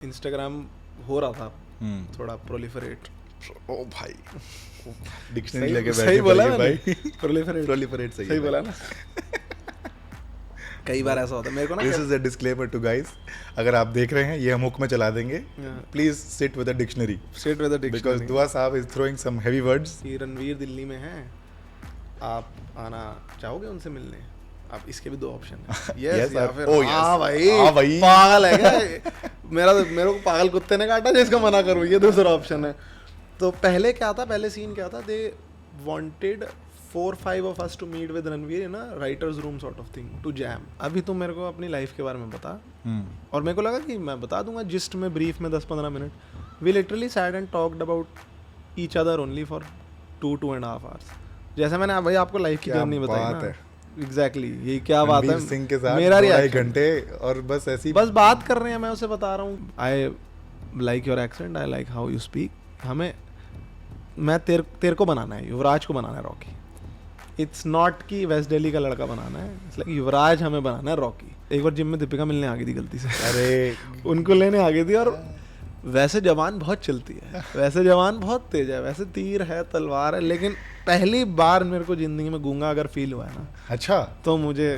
Instagram हो रहा था थोड़ा प्रोलिफरेट। ओ भाई डिक्शनरी लेके बैठे सही बोला भाई। प्रोलिफरेट सही बोला ना। कई बार ऐसा होता है मेरे को ना। This is a disclaimer to guys, अगर आप देख रहे हैं ये हम हुक में चला देंगे, please sit with a dictionary because Dua साहब is throwing some heavy words. Ranveer Delhi में है, आप आना चाहोगे उनसे मिलने? आप इसके भी दो ऑप्शन है, यस या फिर हाँ भाई पागल है क्या? मेरे को पागल कुत्ते ने काटा जिसका मना करूँ, ये दूसरा ऑप्शन है। तो पहले क्या था, पहले सीन क्या था, they wanted 4-5 of us to meet with Ranveer in a writers room sort of thing to jam. अभी तुम मेरे को अपनी लाइफ के बारे में बता, और मेरे को लगा कि मैं बता दूंगा जिस्ट में, ब्रीफ में 10-15 minute. We literally sat and talked about each other only for 2-2.5 hours। जैसे मैंने भाई आपको लाइफ की जर्नी बताई ना, एग्जैक्टली यही क्या बात है। सिंह के साथ मेरा 2 घंटे और बस ऐसी बस बात कर रहे हैं, मैं उसे बता रहा हूँ I like your accent, I like how you speak. हमें मैं तेरे को बनाना है, युवराज को बनाना है रॉकी। इट्स नॉट कि वेस्ट दिल्ली का लड़का बनाना है, इट्स लाइक युवराज हमें बनाना है रॉकी। एक बार जिम में दीपिका मिलने आ गई थी गलती से, अरे उनको लेने आ गई थी। और वैसे जवान बहुत चलती है, वैसे जवान बहुत तेज है, वैसे तीर है तलवार है, लेकिन पहली बार मेरे को जिंदगी में गूंगा अगर फील हुआ है ना, अच्छा तो मुझे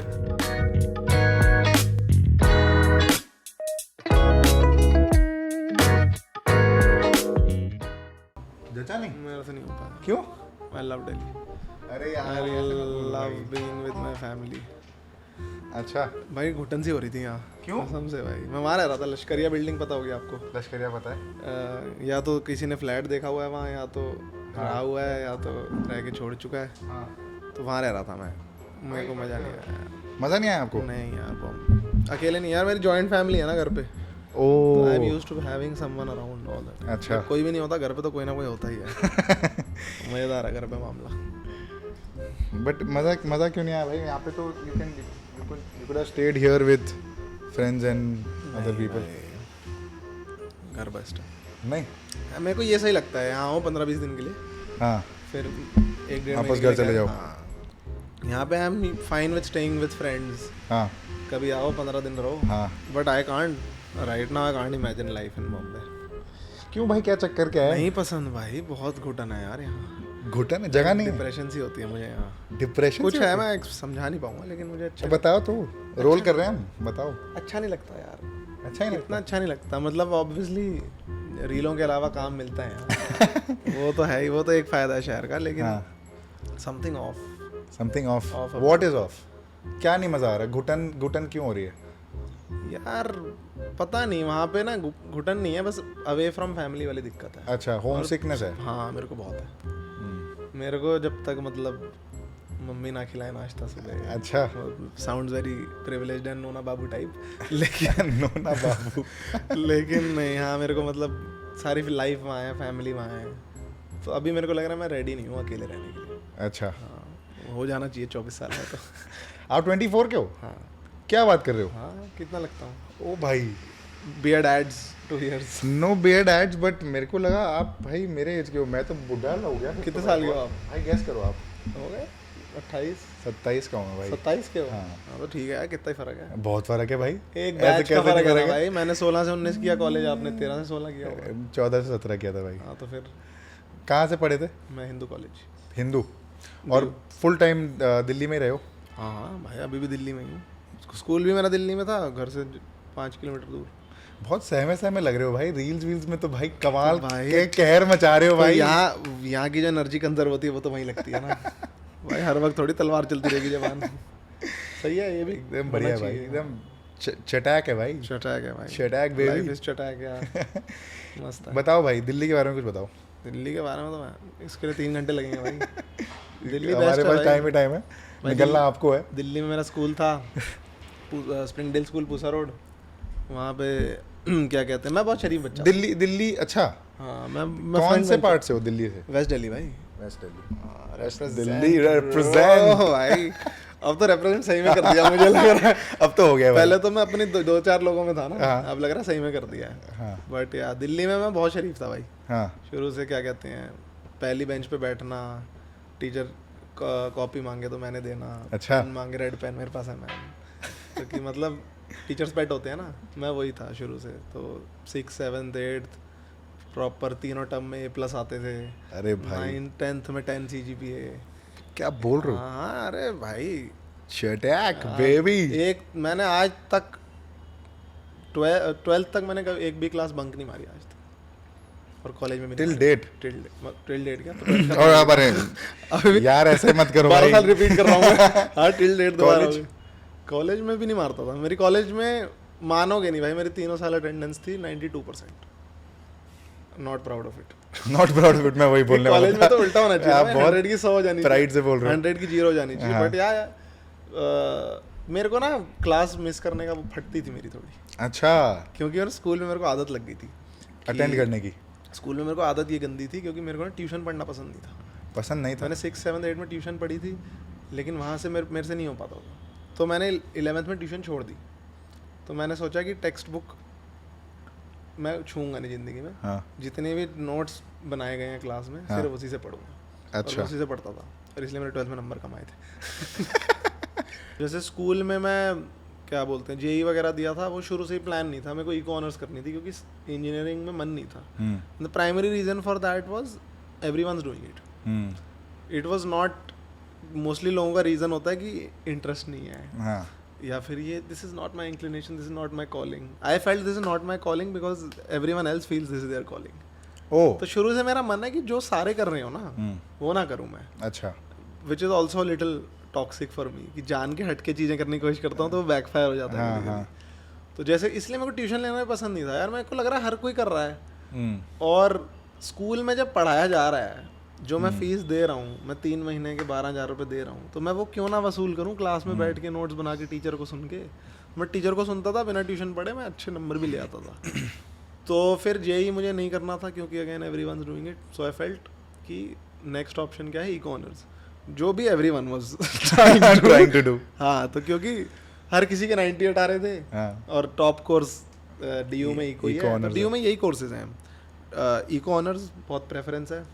जचा नहीं, मेरे से नहीं हो पाया। क्यों? आई लव दिल्ली, अरे यार I love being with my family. अच्छा भाई घुटन सी हो रही थी यहाँ, क्यों? कसम से भाई। मैं वहाँ रह रहा था, लश्करिया बिल्डिंग, पता होगी आपको? लश्करिया पता है? या तो किसी ने फ्लैट देखा हुआ है वहाँ, या तो रहा हुआ है, या तो रह के छोड़ चुका है। हाँ। तो वहाँ रह रहा था मैं, मेरे को मज़ा नहीं आया। मज़ा नहीं आया आपको? नहीं यार, बॉम्ब अकेले नहीं यार, मेरी जॉइंट फैमिली है ना घर पे। Oh I am used to having someone around all that. अच्छा, कोई भी नहीं होता घर पे तो कोई ना कोई होता ही है। मज़ेदार है घर पे मामला। बट मज़ा क्यों नहीं आया भाई? यहाँ पे तो you could have stayed here with friends and other people. घर बेस्ट है। नहीं, मेरे को ये सही लगता है, यहाँ आओ 15-20 दिन के लिए, हाँ फिर 1-1.5 वापस घर चले जाओ। हाँ। यहाँ पे I am fine with staying with friends. हाँ कभी आओ 15 दिन रहो, हाँ। But I can't right now, I can't imagine life in Bombay. क्यों भाई, क्या चक्कर क्या है? नहीं पसंद भाई, बहुत घुटन है यार यहाँ। घुटन जगह नहीं है? डिप्रेशन सी होती है मुझे यहाँ। डिप्रेशन कुछ है, मैं समझा नहीं पाऊंगा, लेकिन मुझे अच्छा बताओ तो, रोल कर रहे हैं हम, बताओ। अच्छा नहीं लगता यार, अच्छा ही इतना अच्छा नहीं लगता। मतलब ऑब्वियसली रीलों के अलावा काम मिलता है यहाँ। वो तो है ही, वो तो एक फ़ायदा है शहर का, लेकिन something of. What is of? क्या नहीं मजा आ रहा? घुटन क्यों हो रही है यार? पता नहीं, वहाँ पे ना घुटन नहीं है, बस अवे फ्रॉम फैमिली वाली दिक्कत है। अच्छा, होम सिकनेस है? हाँ मेरे को बहुत है। मेरे को जब तक मतलब मम्मी ना खिलाए नाश्ता सुबह। अच्छा, साउंड्स वेरी प्रिविलेज्ड एंड नोना बाबू टाइप, लेकिन नोना बाबू लेकिन नहीं, हाँ मेरे को मतलब सारी लाइफ वहाँ है, फैमिली वहाँ है। तो अभी मेरे को लग रहा है मैं रेडी नहीं हूँ अकेले रहने के लिए। अच्छा, हाँ हो जाना चाहिए, 24 साल है तो। आप 24 के हो? हाँ। क्या बात कर रहे हो? हाँ कितना लगता हूँ? ओ भाई, beard adds 2 years। No beard adds, but मेरे को लगा आप भाई मेरे एज के हो। मैं तो बुढ़ा हो गया। कितने साल के हो आप? भाई गेस करो आप। हो गए 28 27 का हूँ भाई। 27 के हो? हाँ। हाँ तो ठीक है यार, कितना ही फर्क है। बहुत फर्क है भाई, एक बैच का फर्क है भाई। मैंने 16 से 19 किया कॉलेज, आपने 13 से 16 किया होगा। 14 से 17 किया था भाई। हाँ तो फिर कहाँ से पढ़े थे? मैं हिंदू कॉलेज। हिंदू? और फुल टाइम दिल्ली में ही रहे हो? हाँ हाँ भाई, अभी भी दिल्ली में ही हूँ। स्कूल भी मेरा दिल्ली में था, घर से 5 किलोमीटर दूर। बहुत सहमे लग रहे हो भाई, रील्स वील्स में तो भाई कमाल भाई के कहर मचा रहे हो भाई। तो यहाँ की जो एनर्जी कंजर्व होती है वो तो वहीं लगती है ना। भाई हर वक्त थोड़ी तलवार चलती रहेगी जबान। सही है, ये भी एकदम बढ़िया भाई, एकदम चटैक है भाई। चटैक है भाई, चटैक बेबी, लाइफ इज चटैक यार। मस्त है। बताओ भाई दिल्ली के बारे में कुछ बताओ। दिल्ली के बारे में तो मैं इसके लिए 3 घंटे लगेंगे भाई। दिल्ली हमारे पास टाइम है, निकलना आपको है। दिल्ली में मेरा स्कूल था, स्प्रिंगडेल स्कूल, पूसा रोड। वहाँ पे क्या कहते हैं, मैं बहुत शरीफ बच्चा। दिल्ली अच्छा। हाँ मैं कौन से पार्ट से हो दिल्ली से? वेस्ट दिल्ली भाई। वेस्ट दिल्ली दिल्ली रिप्रेजेंट भाई। अब तो रिप्रेजेंट सही में कर दिया मुझे लग रहा है। अब तो हो गया। पहले तो मैं अपने 2-4 लोगों में था ना। हाँ। अब लग रहा है सही में कर दिया है। हाँ। बट यार दिल्ली में मैं बहुत शरीफ था भाई। हाँ। शुरू से क्या कहते हैं, पहली बेंच पे बैठना, टीचर कॉपी मांगे तो मैंने देना। अच्छा। पेन मांगे, रेड पेन मेरे पास है मैम। क्योंकि मतलब टीचर्स पेट होते हैं ना, मैं वही था शुरू से। तो 6th 7th 8th प्रॉपर तीनों टर्म में A+ आते थे। अरे भाई 9th 10th में 10 CGPA। क्या बोल रहे हो? हाँ अरे भाई शटैक बेबी। एक मैंने आज तक 12th तक मैंने एक भी क्लास बंक नहीं मारी आज तक, और कॉलेज में टिल डेट क्या तो और अबे यार ऐसे मत करो 12 साल रिपीट कर रहा हूँ मैं। हाँ टिल डेट दोबारा कॉलेज में भी नहीं मारता था। मेरी कॉलेज में मानोगे नहीं भाई, मेरी 3 साल अटेंडेंस थी 92%। Not proud of it. Not proud of it. मैं वही बोलने वाला था। कॉलेज में तो उल्टा होना चाहिए, 100 की 100 हो जानी चाहिए, प्राइड से बोल रहा हूं, 100 की 0 हो जानी चाहिए। बट यार मेरे को ना क्लास मिस करने का वो फटती थी मेरी थोड़ी। अच्छा, क्योंकि यार स्कूल में मेरे को आदत लग गई थी अटेंड करने की। स्कूल में मेरे को आदत ये गंदी थी, क्योंकि मेरे को ना ट्यूशन पढ़ना पसंद नहीं था। पसंद नहीं था? मैंने 6th 7th 8th में ट्यूशन पढ़ी थी, लेकिन वहाँ से मेरे से नहीं हो पाता था। तो मैंने 11th में ट्यूशन छोड़ दी। तो मैंने सोचा कि टेक्स्ट बुक मैं छूँगा नहीं ज़िंदगी में। हाँ। जितने भी नोट्स बनाए गए हैं क्लास में, हाँ। सिर्फ उसी से पढ़ूंगा। अच्छा। और उसी से पढ़ता था, और इसलिए मैंने 12th में नंबर कमाए थे। जैसे स्कूल में मैं क्या बोलते हैं JEE वगैरह दिया था, वो शुरू से ही प्लान नहीं था। मेरे को इको ऑनर्स करनी थी, क्योंकि इंजीनियरिंग में मन नहीं था। The primary reason for that was everyone's doing it. It was not, mostly लोगों का रीज़न होता है कि इंटरेस्ट नहीं है। हाँ। या फिर ये this is not my inclination, this is not my calling. I felt this is not my calling because everyone else feels this is their calling. Oh. तो शुरू से मेरा मन है कि जो सारे कर रहे हो ना वो ना करूँ मैं। अच्छा। Which is also little toxic for me, कि जान के हट के चीज़ें करने की कोशिश करता हूँ तो वो बैकफायर हो जाता है। हाँ। तो जैसे इसलिए मेरे को ट्यूशन लेना भी पसंद नहीं था यार। मेरे को लग रहा है हर कोई कर रहा है, और स्कूल में जब पढ़ाया जा रहा है, जो मैं फीस दे रहा हूँ, मैं 3 महीने के 12,000 रुपये दे रहा हूँ, तो मैं वो क्यों ना वसूल करूँ क्लास में बैठ के नोट्स बना के टीचर को सुन के। मैं टीचर को सुनता था, बिना ट्यूशन पढ़े मैं अच्छे नंबर भी ले आता था। तो फिर JEE मुझे नहीं करना था, क्योंकि again everyone's doing it. So I felt कि नेक्स्ट ऑप्शन क्या है, इको ऑनर्स, जो भी everyone was trying to do. हाँ, तो क्योंकि हर किसी के 98 आ रहे थे। हाँ। और टॉप कोर्स DU में इको है, तो DU में यही कोर्सेज हैं। इको ऑनर्स बहुत प्रेफरेंस है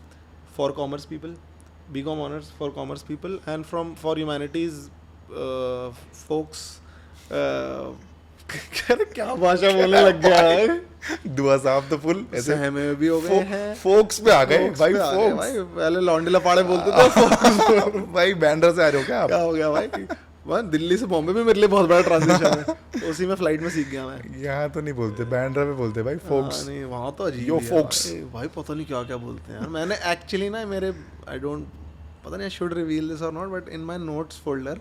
for commerce people, BCom honours for commerce people, and for humanities folks. क्या भाषा बोलने लग गया है। दुआ साहब तो फुल ऐसे में भी हो गए हैं, फोक्स पे आ गए भाई। फोक्स भाई पहले लौंडे लपाड़े बोलते थे। भाई बैंड्रा से आ रहे हो क्या आप? क्या हो गया भाई? वहाँ दिल्ली से बॉम्बे भी मेरे लिए बहुत बड़ा ट्रांजिशन है। उसी में फ्लाइट में सीख गया मैं। यहाँ तो नहीं बोलते, बैंड्रा में बोलते भाई फोक्स। नहीं, वहाँ तो अजीब यो फोक्स भाई, पता नहीं क्या क्या बोलते हैं यार। मैंने एक्चुअली ना मेरे पता नहीं, आई शुड रिवील दिस और not, but in my notes folder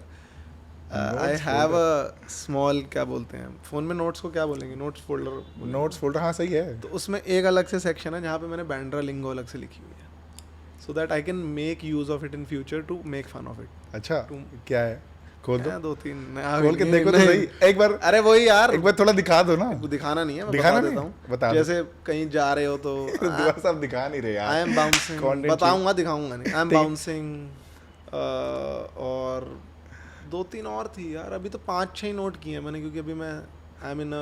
I have a small, क्या बोलते हैं फ़ोन में नोट्स को क्या बोलेंगे, नोट्स फोल्डर। हाँ सही है। तो उसमें एक अलग से सेक्शन है जहाँ पे मैंने बैंड्रा लिंगो अलग से लिखी हुई है, so that I can make use of it in future to make fun of it. अच्छा, क्या है? खोल दो, 2-3 खोल के देखो तो सही एक बार। अरे वही यार, एक बार थोड़ा दिखा दो ना। दिखाना नहीं है, मैं दिखाना बता देता हूँ। बता जैसे कहीं जा रहे हो तो दुआ साहब दिखा नहीं रहे यार। आई एम बाउंसिंग, बताऊंगा, दिखाऊंगा नहीं। आई एम बाउंसिंग, और 2-3 और थी यार। अभी तो 5-6 नोट किए हैं मैंने, क्योंकि अभी मैं I am in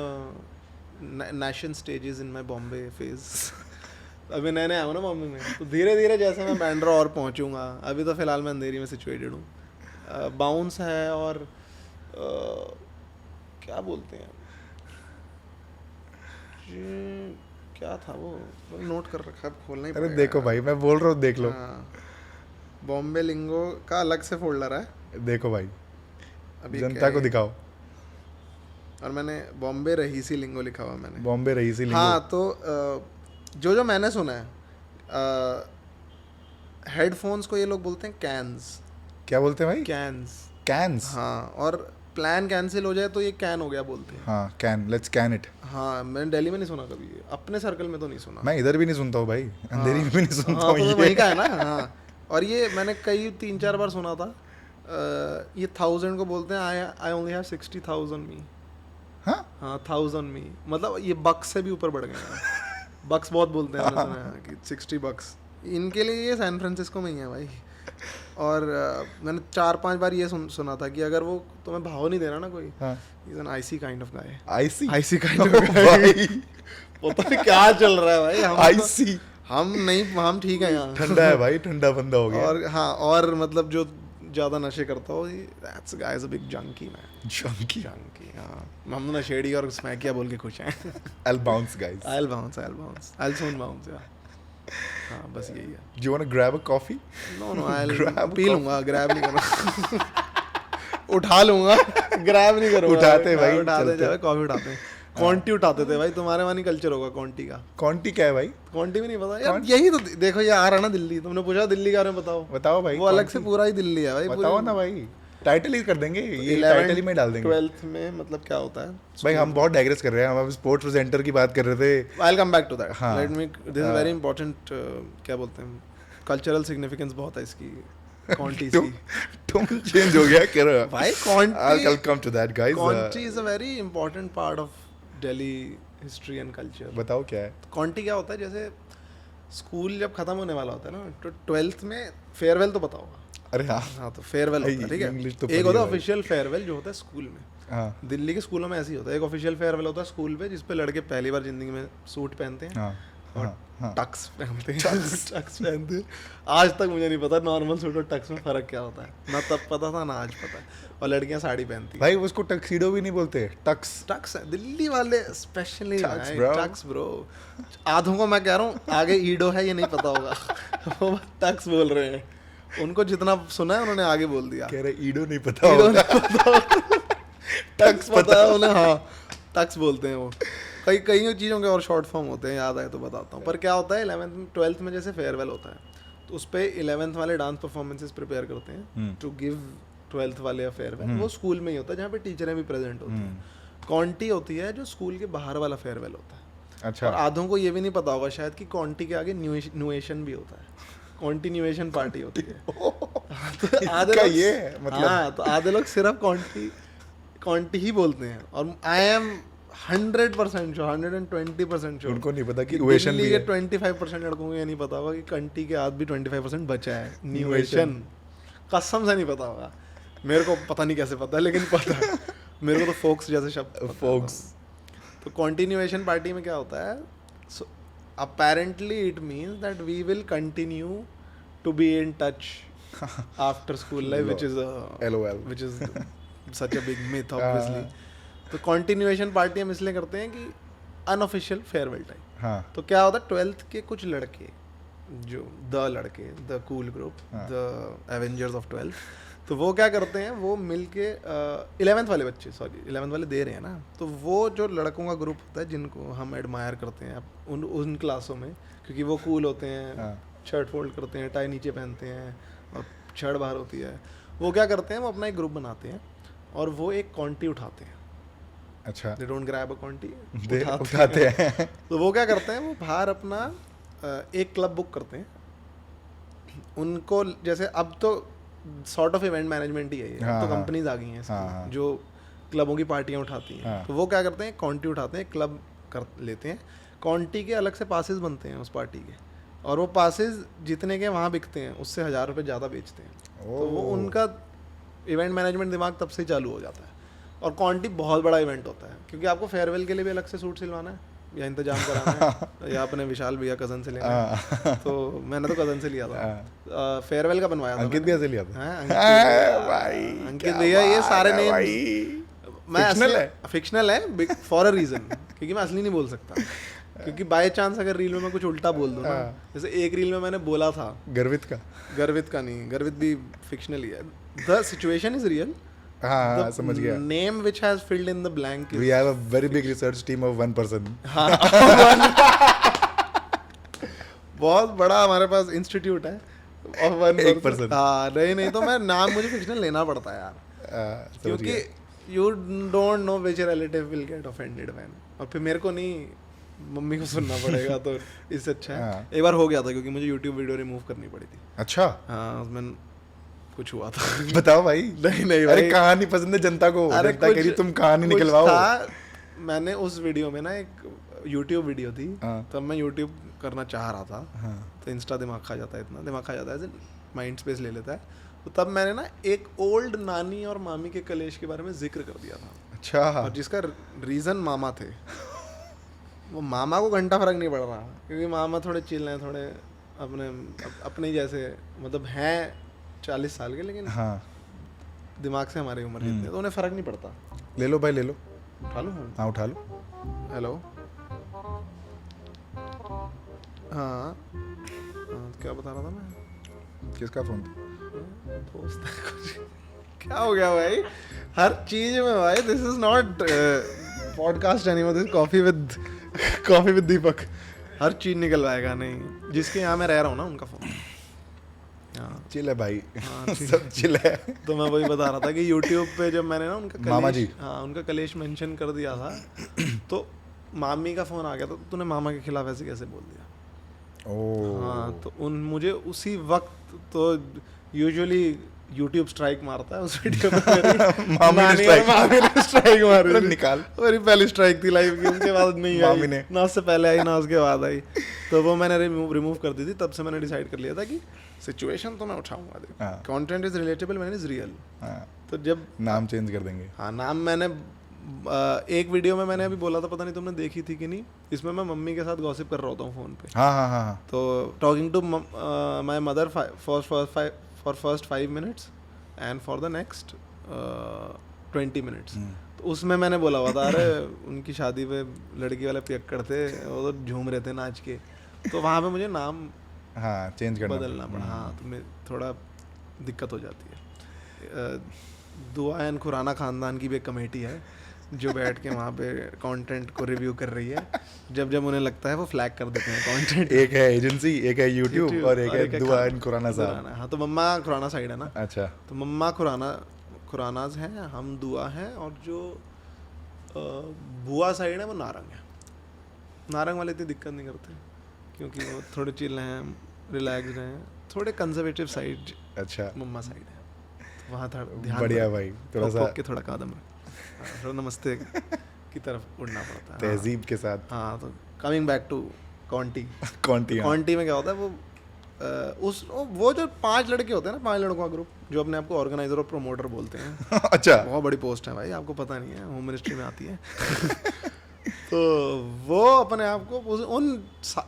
nation stages in my Bombay phase. अभी नए आया हूँ ना बॉम्बे में, तो धीरे धीरे जैसे मैं बैंड्रा और पहुँचूंगा। अभी तो फिलहाल मैं अंधेरी में सिचुएटेड हूँ। बाउंस है, और क्या बोलते हैं, क्या था वो, नोट कर रखा है, खोलना ही पड़ेगा। अरे देखो भाई, मैं बोल रहा हूँ, देख लो। बॉम्बे लिंगो का अलग से फोल्डर है, देखो भाई, अभी जनता को दिखाओ। और मैंने बॉम्बे रहीसी लिंगो लिखा हुआ मैंने, बॉम्बे रहीसी लिंगो। हाँ, तो जो मैंने सुना है, हेडफोन्स को ये लोग बोलते हैं कैन्स। क्या बोलते हैं भाई? कैन्स। हाँ, और प्लान कैंसिल हो जाए तो ये कैन हो गया बोलते हैं। हाँ, कैन, लेट्स कैन इट। हाँ, मैंने दिल्ली में नहीं सुना कभी, अपने सर्कल में तो नहीं सुना। मैं इधर भी नहीं सुनता हूँ भाई, अंधेरी में भी नहीं सुनता हूँ। तो वही का है ना। हाँ, और ये मैंने कई 3-4 बार सुना था। ये 1000 को बोलते हैं, आई ओनली हैव 60,000 मी। हाँ, 1000 मी, मतलब ये बक्स से भी ऊपर बढ़ गए। बक्स बहुत बोलते हैं, मैंने सुना है कि 60 बक्स। इनके लिए ये सैन फ्रांसिस्को में ही है भाई। और मैंने 4-5 बार ये सुना था कि अगर वो तुम्हें भाव नहीं दे रहा ना कोई, is an IC kind of guy. IC kind of guy. पता नहीं क्या चल रहा है भाई। हम आईसी हम नहीं, हम ठीक है यहाँ। ठंडा है भाई, ठंडा बंदा हो गया। और हाँ, और मतलब जो ज़्यादा नशे करता हो, that's guy is a big junkie man. Junkie. हाँ, हम नशेड़ी और स्मैकिया बोल के खुश हैं. I'll bounce guys. I'll bounce. I'll soon bounce. Yeah. हाँ, बस यही है. Do you want to grab a coffee? No, I'll P लूँगा, grab नहीं करूँगा. उठा लूँगा, grab नहीं करूँगा. उठाते भाई, उठाते जाओ, कॉफी उठाते हैं. कॉन्टी उठाते थे भाई, तुम्हारे वहाँ नहीं कल्चर होगा कॉन्टी का. कॉन्टी क्या है भाई? कॉन्टी भी नहीं पता यार. यही तो देखो, ये आ रहा ना दिल्ली. तुमने पूछा दिल्ली के बारे में बताओ भाई. वो अलग से पूरा ही दिल्ली है भाई. बताओ ना भाई, टाइटल ही कर देंगे, ये टाइटल ही में डाल देंगे. 12th में मतलब क्या होता है भाई? हम बहुत डाइग्रेस कर रहे हैं, हम स्पोर्ट्स प्रेजेंटर की बात कर रहे थे. I will come back to that. Let me, this is very important. क्या बोलते हैं, कल्चरल सिग्निफिकेंस बहुत है इसकी. कॉन्टी की तुम चेंज हो गया कह रहे हो भाई. Conti, I will come to that guys. Conti is a very important part of Delhi history and culture. बताओ क्या है कॉन्टी. क्या होता है, जैसे स्कूल जब खत्म होने वाला होता है ना, तो 12th में फेयरवेल तो पता होगा. अरे हाँ तो फेयरवेल होता है, ठीक है. एक होता है ऑफिशियल फेयरवेल जो होता है स्कूल में. हाँ. दिल्ली के स्कूलों में ऐसे ही होता है. एक ऑफिशियल फेयरवेल होता है स्कूल पे, जिसपे लड़के पहली बार जिंदगी में सूट पहनते हैं. हाँ. और टक्स पहनते हैं. टक्स पहनते हैं. आज तक मुझे नहीं पता नॉर्मल सूट और टक्स में फर्क क्या होता है. ना तब पता था ना आज पता है. और लड़कियां साड़ी पहनती भाई. उसको टक्सीडो भी नहीं बोलते, टक्स. टक्स है दिल्ली वाले स्पेशली. Tux bro. आधों को मैं कह रहा हूँ आगे ईडो है ये नहीं पता होगा. वो टक्स बोल रहे हैं. उनको जितना सुना है उन्होंने आगे बोल दिया. कह रहे ईडो नहीं पता होगा. टक्स पता है उन्हें. हाँ, टक्स बोलते हैं वो. कई चीज़ों के और शॉर्ट फॉर्म होते हैं, याद आए तो बताता हूँ. पर क्या होता है 11th 12th में जैसे फेयरवेल होता है, तो उस पर 11th वाले डांस परफॉर्मेंसेस प्रिपेयर करते हैं टू गिव 12th वाले फेयरवेल. वो स्कूल में ही होता है जहाँ पे टीचरें भी प्रेजेंट होती हैं. कॉन्टी होती है जो स्कूल के बाहर वाला फेयरवेल होता है. अच्छा. और आधों को ये भी नहीं पता होगा शायद कि कॉन्टी के आगे न्यूएशन भी होता है. कॉन्टिन्यूएशन पार्टी होती है. तो आधे लोग ये मतलब, हाँ, तो आधे लोग सिर्फ कॉन्टी ही बोलते हैं. और आई एम 100% श्योर, 120% श्योर, उनको नहीं पता कि न्यूएशन भी है. 25% लड़कों को ये नहीं पता होगा कि कंटी के हाथ भी 25% बचा है. न्यूएशन कसम से नहीं पता होगा. मेरे को पता नहीं कैसे पता है, लेकिन पता है. मेरे को तो फोक्स जैसे शब्द. फोक्स. तो कॉन्टिन्यूएशन पार्टी में क्या होता है, apparently it means that we will continue to be in touch after school life, which is LOL, which is such a big myth obviously. तो continuation party हम इसलिए करते हैं कि unofficial farewell time. हाँ. तो क्या होता है 12th के कुछ लड़के, जो the cool group, the Avengers of 12th, तो वो क्या करते हैं, वो मिलके 11th वाले बच्चे, 11th वाले दे रहे हैं ना, तो वो जो लड़कों का ग्रुप होता है जिनको हम एडमायर करते हैं उन क्लासों में, क्योंकि वो कूल होते हैं. शर्ट फोल्ड करते हैं, टाई नीचे पहनते हैं और शर्ट बाहर होती है. वो क्या करते हैं, वो अपना एक ग्रुप बनाते हैं और वो एक कॉन्टी उठाते हैं. अच्छा. दे डोंट ग्रैब अ कॉन्टी, उठाते हैं. तो वो क्या करते हैं, वो बाहर अपना एक क्लब बुक करते हैं. उनको जैसे अब तो सॉर्ट ऑफ इवेंट मैनेजमेंट ही है ये. तो कंपनीज आ गई हैं जो क्लबों की पार्टियां उठाती हैं. तो वो क्या करते हैं, कॉन्टी उठाते हैं, क्लब कर लेते हैं. कॉन्टी के अलग से पासेस बनते हैं उस पार्टी के, और वो पासेस जितने के वहाँ बिकते हैं उससे 1000 रुपये ज़्यादा बेचते हैं. तो वो उनका इवेंट मैनेजमेंट दिमाग तब से चालू हो जाता है. और कॉन्टी बहुत बड़ा इवेंट होता है, क्योंकि आपको फेयरवेल के लिए भी अलग से सूट सिलवाना है या इंतजाम कराना है या अपने विशाल भैया कज़न से लेना है. तो मैंने तो कज़न से लिया था. फेयरवेल का बनवाया था. अंकित भैया से लिया था. अंकित भैया, ये सारे नेम मैं फिक्शनल है फॉर अ रीज़न, क्योंकि मैं असली नहीं बोल सकता. क्योंकि बाय चांस अगर रील में मैं कुछ उल्टा बोल दूँ ना, जैसे एक रील में मैंने बोला था गर्वित का नहीं, गर्वित भी फिक्शनल ही है. The situation is real. हाँ, समझ गया. Name which has filled in the blank is... We have a very big research team of 1 person. हाँ. बहुत बड़ा हमारे पास इंस्टीट्यूट है of 1 person. हाँ, नहीं तो मैं नाम मुझे फिक्शनल लेना पड़ता है यार, क्योंकि you don't know which relative will get offended when. और फिर मेरे को नहीं, मम्मी को सुनना पड़ेगा. तो इससे अच्छा है. एक बार हो गया था क्योंकि मुझे YouTube वीडियो रिमूव करनी पड़ी थी. अच्छा. हाँ, उसमें कुछ हुआ था. बताओ भाई. नहीं भाई. अरे कहानी पसंद है जनता को. जनता कह रही तुम कहानी निकलवाओ. मैंने उस वीडियो में ना एक YouTube वीडियो थी, तब मैं YouTube करना चाह रहा था. तो इंस्टा दिमाग खा जाता है, इतना दिमाग खा जाता है, माइंड स्पेस ले लेता है. तो तब मैंने ना एक ओल्ड नानी और मामी के कलेश के बारे में जिक्र कर दिया था. अच्छा. और जिसका रीज़न मामा थे. वो मामा को घंटा फर्क नहीं पड़ रहा, क्योंकि मामा थोड़े चिल हैं, थोड़े अपने जैसे, मतलब हैं 40 साल के, लेकिन हाँ दिमाग से हमारी उम्र जितनी है, तो उन्हें फ़र्क नहीं पड़ता। ले लो भाई, ले लो, उठा लो। हाँ उठा लो। हेलो, हाँ क्या बता रहा था मैं? किसका फ़ोन था? दोस्त है कुछ। क्या हो गया भाई, हर चीज में भाई, this is not podcast anymore, this coffee with Deepak. हर चीज निकलवाएगा नहीं। जिसके यहाँ मैं रह रहा हूँ ना, उनका फोन। चिल है भाई, हाँ सब चिल है। तो मैं वही बता रहा था कि YouTube पे जब मैंने ना उनका मामा जी, हाँ उनका कलेश मेंशन कर दिया था, तो मामी का फोन आ गया था, तो तूने मामा के खिलाफ ऐसे कैसे बोल दिया? हाँ, तो मुझे उसी वक्त, तो यूजुअली YouTube स्ट्राइक मारता है, उस वीडियो पे मामी ने स्ट्राइक मारी, निकाल। मेरी पहली स्ट्राइक थी लाइव की, उनके बाद नहीं आई, ना उससे पहले आई ना उसके बाद आई, तो वो मैंने रिमूव कर दी थी। तब से मैंने डिसाइड कर लिया था कि सिचुएशन तो मैं उठाऊंगा, content is relatable when is real. तो जब नाम चेंज कर देंगे। हाँ, नाम मैंने एक वीडियो में मैंने अभी बोला था, पता नहीं तुमने देखी थी कि नहीं, इसमें मैं मम्मी के साथ गॉसिप कर रहा होता हूँ फोन पे। हाँ। तो talking to my mother for first 5 minutes and for the next 20 minutes. तो उसमें मैंने बोला हुआ था, अरे उनकी शादी पे लड़की वाले पियक्कड़ थे, वो तो झूम रहे थे नाच के, तो वहाँ पे मुझे नाम चेंज करना बदलना पड़ा। हाँ, तो मैं थोड़ा दिक्कत हो जाती है। दुआ एंड खुराना ख़ानदान की भी एक कमेटी है जो बैठ के वहाँ पे कंटेंट को रिव्यू कर रही है। जब जब उन्हें लगता है वो फ्लैग कर देते हैं कंटेंट। एक है एजेंसी, एक है यूट्यूब और एक है दुआ एंड खुराना साहब। हाँ, तो मम्मा खुराना साइड है ना। अच्छा, तो मम्मा खुरानाज हैं, हम दुआ हैं, और जो बुआ साइड है वो नारंग है। नारंग वाले इतनी दिक्कत नहीं करते क्योंकि वो थोड़े चिल हैं, रिलैक्स्ड हैं, थोड़े कंजर्वेटिव साइड। अच्छा, मम्मा साइड है, वहाँ थोड़ा ध्यान बढ़िया भाई, थोड़ा सा के थोड़ा कदम थोड़ा नमस्ते की तरफ उड़ना पड़ता है तहजीब के साथ। हाँ, तो कमिंग बैक टू कॉन्टी में क्या होता है, वो जो 5 लड़के होते हैं ना, 5 लड़कों का ग्रुप, जो अपने आप को ऑर्गेनाइजर और प्रोमोटर बोलते हैं। अच्छा, बहुत बड़ी पोस्ट है भाई, आपको पता नहीं है, होम मिनिस्ट्री में आती है। तो वो अपने आप को उन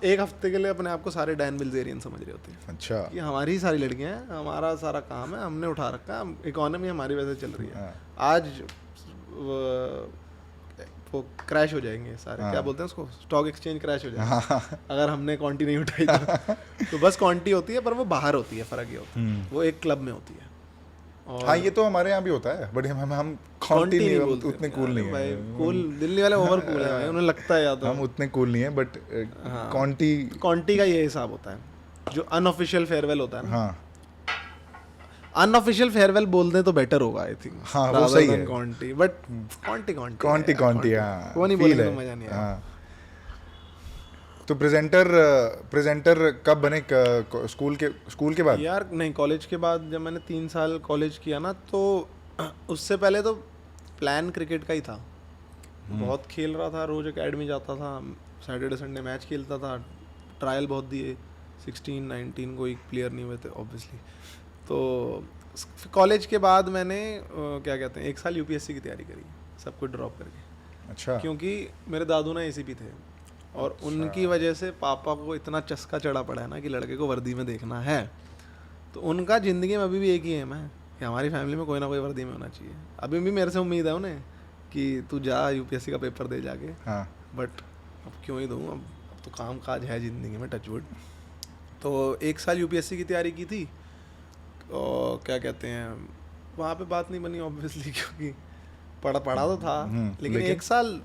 एक हफ्ते के लिए अपने आप को सारे डैन बिल्जेरियन समझ रहे होते हैं। अच्छा, कि हमारी ही सारी लड़कियां हैं, हमारा सारा काम है, हमने उठा रखा है, इकोनॉमी हमारी वजह से चल रही है। आज वो क्रैश हो जाएंगे सारे, क्या बोलते हैं उसको, स्टॉक एक्सचेंज क्रैश हो जाएगा अगर हमने क्वांटी नहीं उठाई तो बस क्वांटी होती है, पर वो बाहर होती है, फर्क ये होता है, वो एक क्लब में होती है। और हाँ, ये तो हमारे यहाँ भी होता है, बट हम क्वांटी नहीं बोलते, उतने कूल नहीं है भाई। कूल दिल्ली वाले ओवर कूल है भाई, उन्हें लगता है, या तो हम उतने कूल नहीं है, बट क्वांटी का ये हिसाब होता है, जो अनऑफिशियल फेयरवेल होता है ना। हाँ, अनऑफिशियल फेयरवेल बोल दें तो बेटर होगा, आई थिंक। हाँ, वो सही है, क्वांटी, बट क्वांटी हाँ, वो नहीं बोलेंगे तो मजा नहीं आएगा। हाँ। तो प्रेजेंटर कब बने? स्कूल के बाद? यार नहीं, कॉलेज के बाद। जब मैंने 3 साल कॉलेज किया ना, तो उससे पहले तो प्लान क्रिकेट का ही था। बहुत खेल रहा था, रोज एकेडमी जाता था, सैटरडे संडे मैच खेलता था, ट्रायल बहुत दिए, 16-19 कोई प्लेयर नहीं हुए थे ऑब्वियसली। तो कॉलेज के बाद मैंने क्या कहते हैं, 1 साल यूपीएससी की तैयारी करी, सब कुछ ड्रॉप करके। अच्छा, क्योंकि मेरे दादू ना एसीपी थे, और उनकी वजह से पापा को इतना चस्का चढ़ा पड़ा है ना कि लड़के को वर्दी में देखना है। तो उनका ज़िंदगी में अभी भी एक ही एम है कि हमारी फैमिली में कोई ना कोई वर्दी में होना चाहिए। अभी भी मेरे से उम्मीद है उन्हें कि तू जा यूपीएससी का पेपर दे जाके। हाँ, बट अब क्यों ही दूँ, अब तो काम काज है ज़िंदगी में, टचवुड। तो 1 साल यूपीएससी की तैयारी की थी, और क्या कहते हैं, वहाँ पे बात नहीं बनी ऑब्वियसली, क्योंकि पढ़ा तो था, लेकिन 1 साल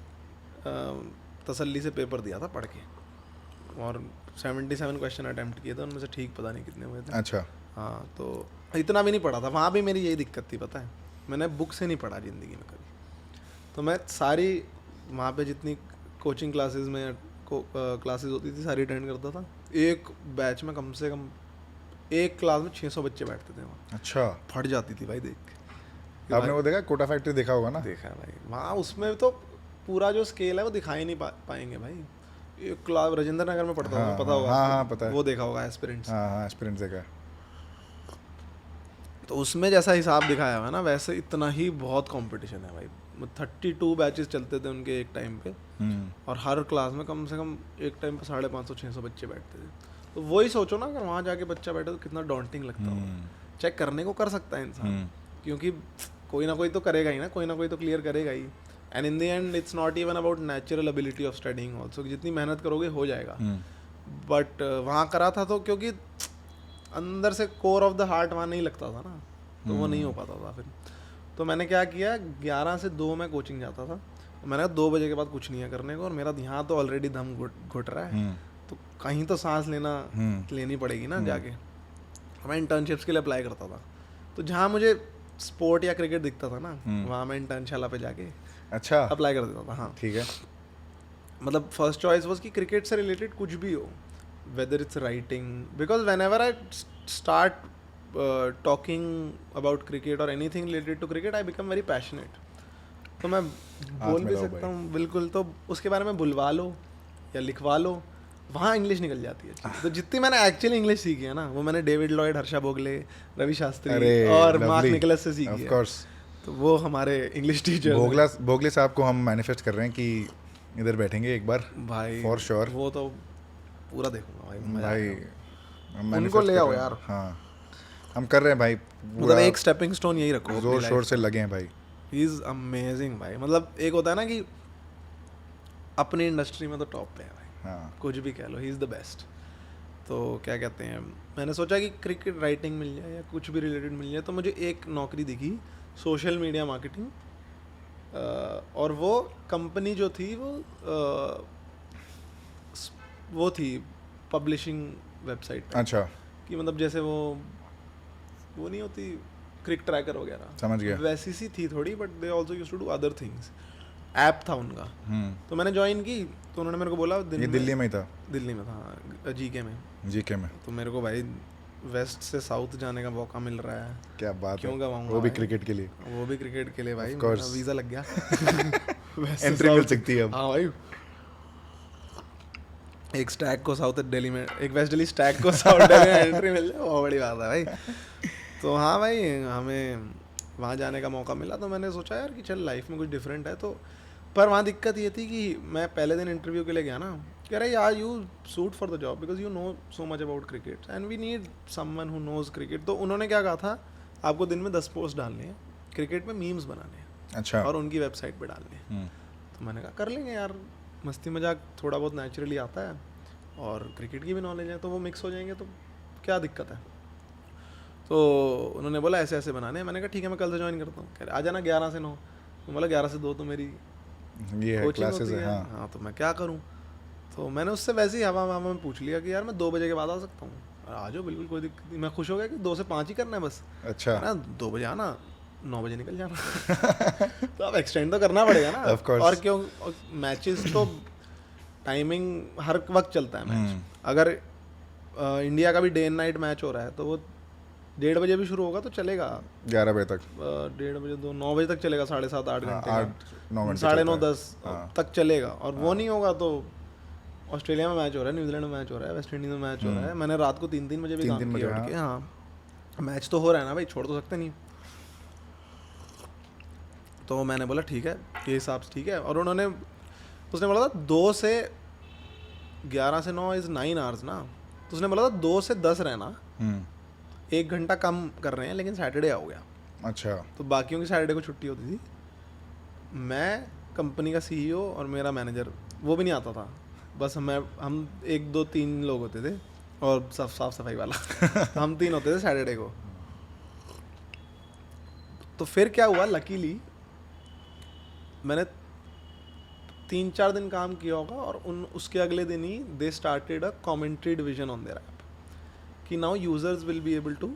तसल्ली से पेपर दिया था पढ़ के, और 77 क्वेश्चन अटैम्प्ट किए थे, उनमें से ठीक पता नहीं कितने हुए थे। अच्छा, हाँ, तो इतना भी नहीं पढ़ा था। वहाँ भी मेरी यही दिक्कत थी, पता है, मैंने बुक से नहीं पढ़ा ज़िंदगी में कभी। तो मैं सारी वहाँ पे जितनी कोचिंग क्लासेस में क्लासेस होती थी सारी अटेंड करता था। एक बैच में कम से कम एक क्लास में 600 बच्चे बैठते थे वहाँ। अच्छा, फट जाती थी भाई देख के। आपने वो देखा, कोटा फैक्ट्री देखा होगा ना? देखा है भाई, वहाँ उसमें तो पूरा जो स्केल है वो दिखा ही नहीं पाएंगे भाई। एक क्लास राजेंद्र नगर में पढ़ता हूँ, पता होगा। हाँ, पता है, वो देखा होगा, एस्पिरेंट्स। हाँ, एस्पिरेंट्स देखा। तो उसमें जैसा हिसाब दिखाया हुआ है ना, वैसे इतना ही बहुत कंपटीशन है भाई। 32 बैचेस चलते थे उनके एक टाइम पे, और हर क्लास में कम से कम एक टाइम पे 550-600 बच्चे बैठते थे। तो वही सोचो ना, अगर वहाँ जाके बच्चा बैठे तो कितना डॉन्टिंग लगता होगा। चेक करने को कर सकता है इंसान, क्योंकि कोई ना कोई तो करेगा ही ना, कोई ना कोई तो क्लियर करेगा ही. And in the end it's not even about natural ability of studying also, जितनी मेहनत करोगे हो जाएगा. बट वहाँ करा था तो क्योंकि अंदर से कोर ऑफ द हार्ट वहाँ नहीं लगता था ना, तो वो नहीं हो पाता था. फिर तो मैंने क्या किया, 11 से 2 मैं कोचिंग जाता था. मैंने कहा 2 बजे के बाद कुछ नहीं है करने को, और मेरा यहाँ तो ऑलरेडी दम घुट रहा है, तो कहीं तो सांस लेनी पड़ेगी ना जाके. मैं इंटर्नशिप्स के लिए अप्लाई करता था, तो जहाँ मुझे स्पोर्ट या क्रिकेट दिखता था ना, वहाँ मैं इंटर्नशाला पे जाके अच्छा अप्लाई कर देता था. हाँ ठीक है. मतलब फर्स्ट चॉइस वाज कि क्रिकेट से रिलेटेड कुछ भी हो, whether it's writing, because whenever I start talking about cricket और anything related to cricket I become very passionate. तो मैं बोल भी सकता हूँ बिल्कुल, तो उसके बारे में बुलवा लो या लिखवा लो, वहाँ इंग्लिश निकल जाती है. तो जितनी मैंने एक्चुअली इंग्लिश सीखी है ना, वो मैंने डेविड लॉयड, हर्षा भोगले, रवि शास्त्री और मार्क निकोलस से सीखी है. तो वो हमारे इंग्लिश टीचर भोगले साहब को हम मैनिफेस्ट कर रहे हैं कि इधर बैठेंगे एक बार भाई, फॉर श्योर. वो तो पूरा देखूंगा भाई, उनको ले आओ यार. हाँ हम कर रहे हैं भाई, मतलब एक स्टेपिंग स्टोन यही रखो, जोर शोर से लगे हैं भाई. ही इज अमेजिंग भाई. मतलब एक होता है ना कि अपनी इंडस्ट्री में तो टॉप पे है भाई. हाँ. कुछ भी कह लो, ही इज़ द बेस्ट. तो क्या कहते हैं, मैंने सोचा कि क्रिकेट राइटिंग मिल जाए या कुछ भी रिलेटेड मिल जाए, तो मुझे एक नौकरी दिखी, सोशल मीडिया मार्केटिंग. और वो कंपनी जो थी वो थी पब्लिशिंग वेबसाइट. अच्छा. कि मतलब जैसे वो नहीं होती क्रिक ट्रैकर वगैरह, समझ गया, वैसी सी थी थोड़ी, but they also used to do other things. App था उनका. तो मैंने ज्वाइन की, तो उन्होंने मेरे को बोला, ये दिल्ली में ही था. दिल्ली में था, जीके में. तो मेरे को भाई वेस्ट से साउथ जाने का मौका मिल रहा है. क्या बात क्यों गवाऊंगा, वो भी क्रिकेट के लिए. वो भी क्रिकेट के लिए भाई, मेरा वीज़ा लग गया. एंट्री मिल सकती है अब. हाँ भाई, एक स्टैक को साउथ दिल्ली में, एक वेस्ट दिल्ली स्टैक को साउथ दिल्ली में एंट्री मिल जाए, बहुत बड़ी बात है भाई. तो हाँ भाई, हमें वहाँ जाने का मौका मिला. तो मैंने सोचा यार कि चल लाइफ में कुछ डिफरेंट है. तो पर वहाँ दिक्कत ये थी कि मैं पहले दिन इंटरव्यू के लिए गया ना, कह रहे यार you suit for the job because you know so much about cricket and we need someone who knows cricket. तो उन्होंने क्या कहा था, आपको दिन में 10 पोस्ट डालने हैं, क्रिकेट में मीम्स बनाने हैं. अच्छा. और उनकी वेबसाइट पे डालने हैं. तो मैंने कहा कर लेंगे यार, मस्ती मजाक थोड़ा बहुत नेचुरली आता है और क्रिकेट की भी नॉलेज है, तो वो मिक्स हो जाएंगे, तो क्या दिक्कत है. तो उन्होंने बोला ऐसे ऐसे बनाने हैं. मैंने कहा ठीक है, मैं कल से ज्वाइन करता हूँ. कह रहे आ जाना 11 से 9. तो बोला 11 से 2 तो मेरी ये क्लासेस है. हाँ तो मैं क्या करूँ. तो मैंने उससे वैसे ही हवा में पूछ लिया कि यार मैं 2 बजे के बाद आ सकता हूँ. आ जाओ, बिल्कुल कोई दिक्कत नहीं. मैं खुश हो गया कि 2 से 5 ही करना है बस. अच्छा. ना 2 बजे आना, 9 बजे निकल जाना. तो अब एक्सटेंड तो करना पड़ेगा ना. और क्यों, मैचेस तो टाइमिंग हर वक्त चलता है मैच. अगर इंडिया का भी डे एंड नाइट मैच हो रहा है तो वो 1:30 बजे भी शुरू होगा तो चलेगा 11 बजे तक. 1:30 बजे 9 बजे तक चलेगा, 7.5 8 घंटे, 9 घंटे, 9:30 10 तक चलेगा. और वो नहीं होगा तो ऑस्ट्रेलिया में मैच हो रहा है, न्यूजीलैंड में मैच हो रहा है, वेस्ट इंडीज में मैच हो रहा है. मैंने रात को 3 बजे भी काम किया उठ के. हाँ मैच तो हो रहा है ना भाई, छोड़ तो सकते नहीं. तो मैंने बोला ठीक है, ये हिसाब से ठीक है. और उसने बोला था 2 से 11 से 9 इज़ 9 आवर्स ना. तो उसने बोला था 2 से 10 रहना, 1 घंटा कम कर रहे हैं, लेकिन सैटरडे आ गया. अच्छा. तो बाकियों की सैटरडे को छुट्टी होती थी. मैं, कंपनी का सीईओ और मेरा मैनेजर, वो भी नहीं आता था. बस हम 1 2 3 लोग होते थे और साफ सफाई वाला. हम 3 होते थे सैटरडे को. तो फिर क्या हुआ, लकीली मैंने 3-4 दिन काम किया होगा और उसके अगले दिन ही they started a commentary division on their app कि now users will be able to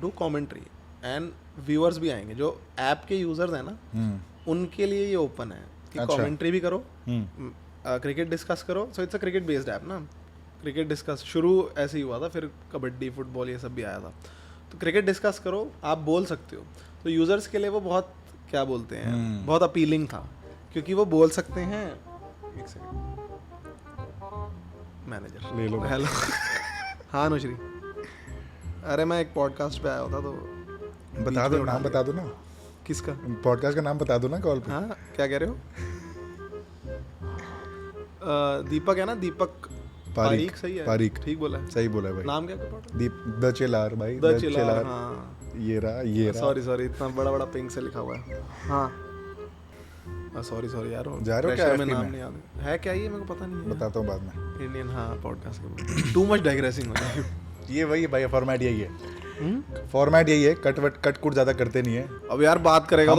do commentary and viewers भी आएंगे. जो ऐप के यूजर्स हैं ना, उनके लिए ये ओपन है कि कमेंट्री भी करो, क्रिकेट डिस्कस करो. So it's a cricket based app ना. क्रिकेट डिस्कस शुरू ऐसे ही हुआ था, फिर कबड्डी, फुटबॉल ये सब भी आया था. तो क्रिकेट डिस्कस करो, आप बोल सकते हो. तो यूजर्स के लिए वो बहुत, क्या बोलते हैं, बहुत अपीलिंग था, क्योंकि वो बोल सकते हैं. एक सेकंड, मैनेजर ले लो. हेलो. हाँ अनुश्री, अरे मैं एक पॉडकास्ट पे आया होता तो बता दो, नाम बता दो ना. किसका पॉडकास्ट का नाम बता दो ना कॉल पे. हाँ क्या कह रहे हो. दीपक है ना, दीपक पारीक सही है, पारीक ठीक बोला है, सही बोला है भाई। नाम क्या है? दीप द चिलार भाई, द चिलार। हाँ ये रहा सॉरी इतना बड़ा पिंक से लिखा हुआ है। हाँ सॉरी यार, जा रहे हो क्या में नाम नहीं याद है क्या, ये मेरे को पता नहीं है, बताता हूँ बाद में। इंडियन हाँ पॉडकास्ट के टू मच डाइग्रेसिंग हो रहा है। ये वही भाई फॉर्मेट यही है, फॉर्मेट यही है, कट कुट ज्यादा करते नहीं है। अब यार बात करेगा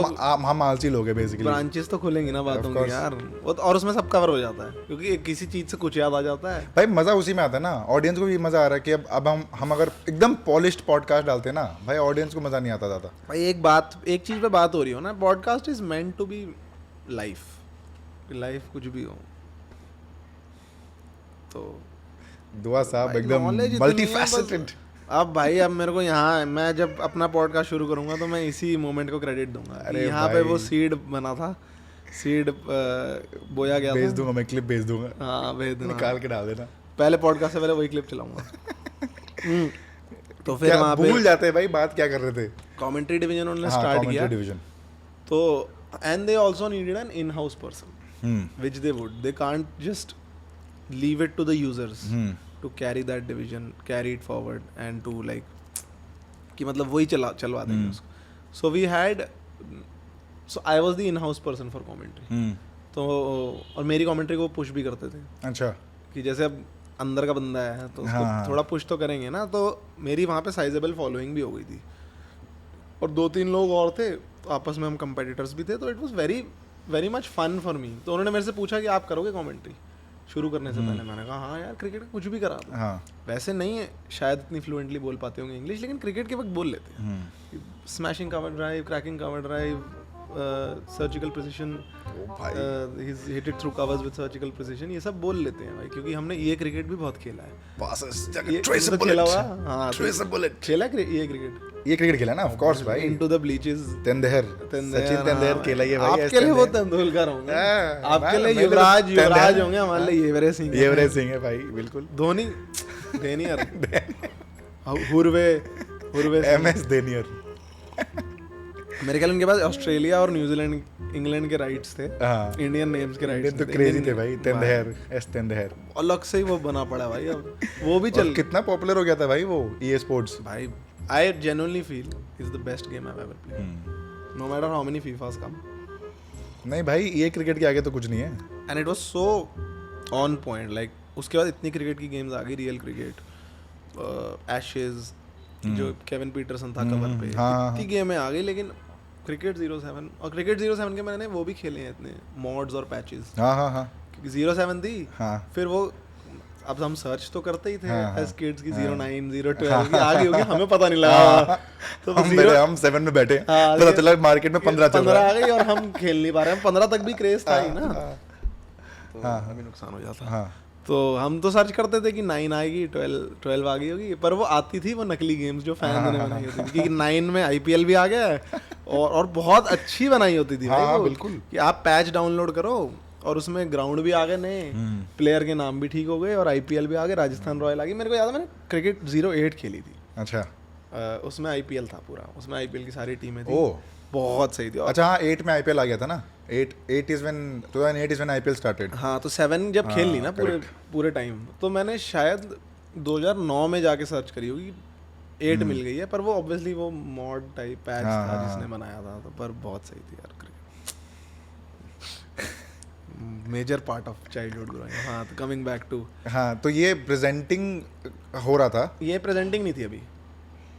हम आलसी लोग हैं बेसिकली, ब्रांचेस तो खुलेंगी ना बातों की यार, और उसमें सब कवर हो जाता है क्योंकि किसी चीज से कुछ याद आ जाता है भाई, मजा उसी में आता है ना। ऑडियंस को भी मजा आ रहा है कि अब हम अगर एकदम पॉलिश्ड पॉडकास्ट डालते हैं ना भाई, ऑडियंस को मजा नहीं आता ज्यादा भाई। एक चीज पे बात हो रही हो ना, podcast is meant to be life कुछ भी हो तो दुआ साहब एकदम मल्टीफैसेटेड। अब भाई अब मेरे को यहाँ, मैं जब अपना पॉडकास्ट शुरू करूंगा तो मैं इसी मोमेंट को क्रेडिट दूंगा। यहाँ पे वो सीड बना था, सीड बोया गया, भेज दूंगा मैं, क्लिप भेज दूंगा। हाँ भेज देना, निकाल के डाल देना। पहले पॉडकास्ट से पहले वही क्लिप चलाऊंगा। तो फिर वहाँ भूल जाते हैं भाई बात क्या कर रहे थे। कमेंट्री डिवीजन उन्होंने स्टार्ट किया तो, and they also needed an in house person which they would, they can't just leave it to the users to carry that division, carry it forward and to like कि मतलब वही चलवा देंगे उसको। So we had, so I was the in-house person for commentary। तो और मेरी commentary को पुश भी करते थे। अच्छा। कि जैसे अब अंदर का बंदा है तो उसको थोड़ा पुश तो करेंगे ना, तो मेरी वहाँ पे साइजेबल फॉलोइंग भी हो गई थी और 2-3 लोग और थे, तो आपस में हम कंपेटिटर्स भी थे, तो it was very much fun for me. तो उन्होंने मेरे से पूछा कि आप करोगे कमेंट्री शुरू करने से पहले? मैंने कहा हाँ यार, क्रिकेट कुछ भी करा दो। हाँ। वैसे नहीं है शायद इतनी फ्लुएंटली बोल पाते होंगे इंग्लिश, लेकिन क्रिकेट के वक्त बोल लेते हैं। Smashing cover drive, cracking cover drive, surgical precision, hit it through covers with surgical precision, ये सब बोल लेते हैं भाई, क्योंकि हमने ये क्रिकेट भी बहुत खेला है। खेला हुआ, हाँ खेला ये क्रिकेट खेला ना, ऑफ कोर्स भाई। Into the bleaches, Tendulkar, Sachin Tendulkar खेला ये भाई। आपके लिए वो तेंदुलकर होंगे, आपके लिए युवराज होंगे, हमारे लिए युवराज सिंह है भाई। बिल्कुल धोनी, डेनियर, हुरवे एमएस डेनियर। मेरे ख्याल उनके पास ऑस्ट्रेलिया और न्यूजीलैंड, इंग्लैंड के राइट्स थे, इंडियन नेम्स के राइट्स तो क्रेजी थे भाई। तेंदुलकर अलग से ही वो बना पड़ा भाई, अब वो भी चल कितना पॉपुलर हो गया था भाई वो EA स्पोर्ट्स भाई। I genuinely feel is the best game I've ever played, no matter how many FIFAs come। नहीं भाई, ये क्रिकेट के आगे तो कुछ नहीं है। And it was so on point, like उसके बाद इतनी क्रिकेट की गेम्स आ गई, रियल क्रिकेट, एशेज जो केविन पीटरसन था कवर पे, इतनी गेमें आ गई, लेकिन क्रिकेट 07 और क्रिकेट 07 के मैंने वो भी खेले हैं इतने मॉड्स और पैचेस। क्योंकि 07 थी, फिर वो अब हम सर्च तो करते ही थे एज किड्स की 09 012 आ गई होगी, हमें पता नहीं लगा। तो हम 7 में बैठे, पता चला मार्केट में 15 आ गई और हम खेल नहीं पा रहे हैं। 15 तक भी क्रेज था ही ना, तो अभी नुकसान हो जाता। तो हम तो सर्च करते थे कि 9 आएगी, 12 आ गई होगी, पर वो आती थी वो नकली गेम्स जो फैंस ने बनाई होती थी, क्योंकि 9 में IPL भी आ गया है और बहुत अच्छी बनाई होती थी भाई वो, बिल्कुल कि आप पैच डाउनलोड करो और उसमें ग्राउंड भी आ गए नए, प्लेयर के नाम भी ठीक हो गए और IPL भी आ गए, राजस्थान रॉयल आ गई। मेरे को याद है मैंने क्रिकेट 08 खेली थी। अच्छा। उसमें IPL था पूरा, उसमें IPL की सारी टीमें थी, बहुत सही थी। अच्छा हाँ, 8 में IPL आ गया था ना, 8 is when IPL started। हाँ तो 7 जब खेल ली ना पूरे टाइम, तो मैंने शायद 2009 में जाके सर्च करी होगी, 8 मिल गई है, पर वो ऑब्वियसली वो मॉड टाइप पैच था जिसने बनाया था, तो पर बहुत सही थी यार cricket, major part of childhood growing. हाँ तो कमिंग बैक टू, हाँ तो ये प्रेजेंटिंग हो रहा था, ये प्रेजेंटिंग नहीं थी अभी।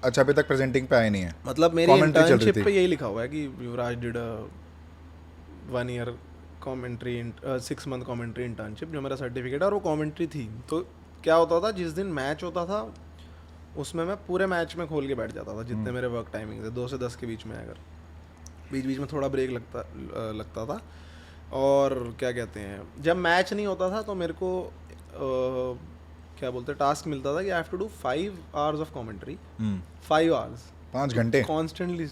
अच्छा, अभी तक प्रेजेंटिंग पे आया नहीं है। मतलब मेरी इंटर्नशिप पे यही लिखा हुआ है कि Yuvraj did 1 year commentary 6 month commentary internship, जो मेरा सर्टिफिकेट है, और वो कमेंट्री थी। तो क्या होता था, जिस दिन मैच होता था उसमें मैं पूरे मैच में खोल के बैठ जाता था, जितने मेरे वर्क टाइमिंग थे 2 से 10 के बीच में, अगर बीच में थोड़ा ब्रेक लगता था। और क्या कहते हैं, जब मैच नहीं होता था तो मेरे को क्या बोलते हैं, टास्क मिलता था कि I have to do 5 hours of commentary, 5 hours 5 घंटे constantly,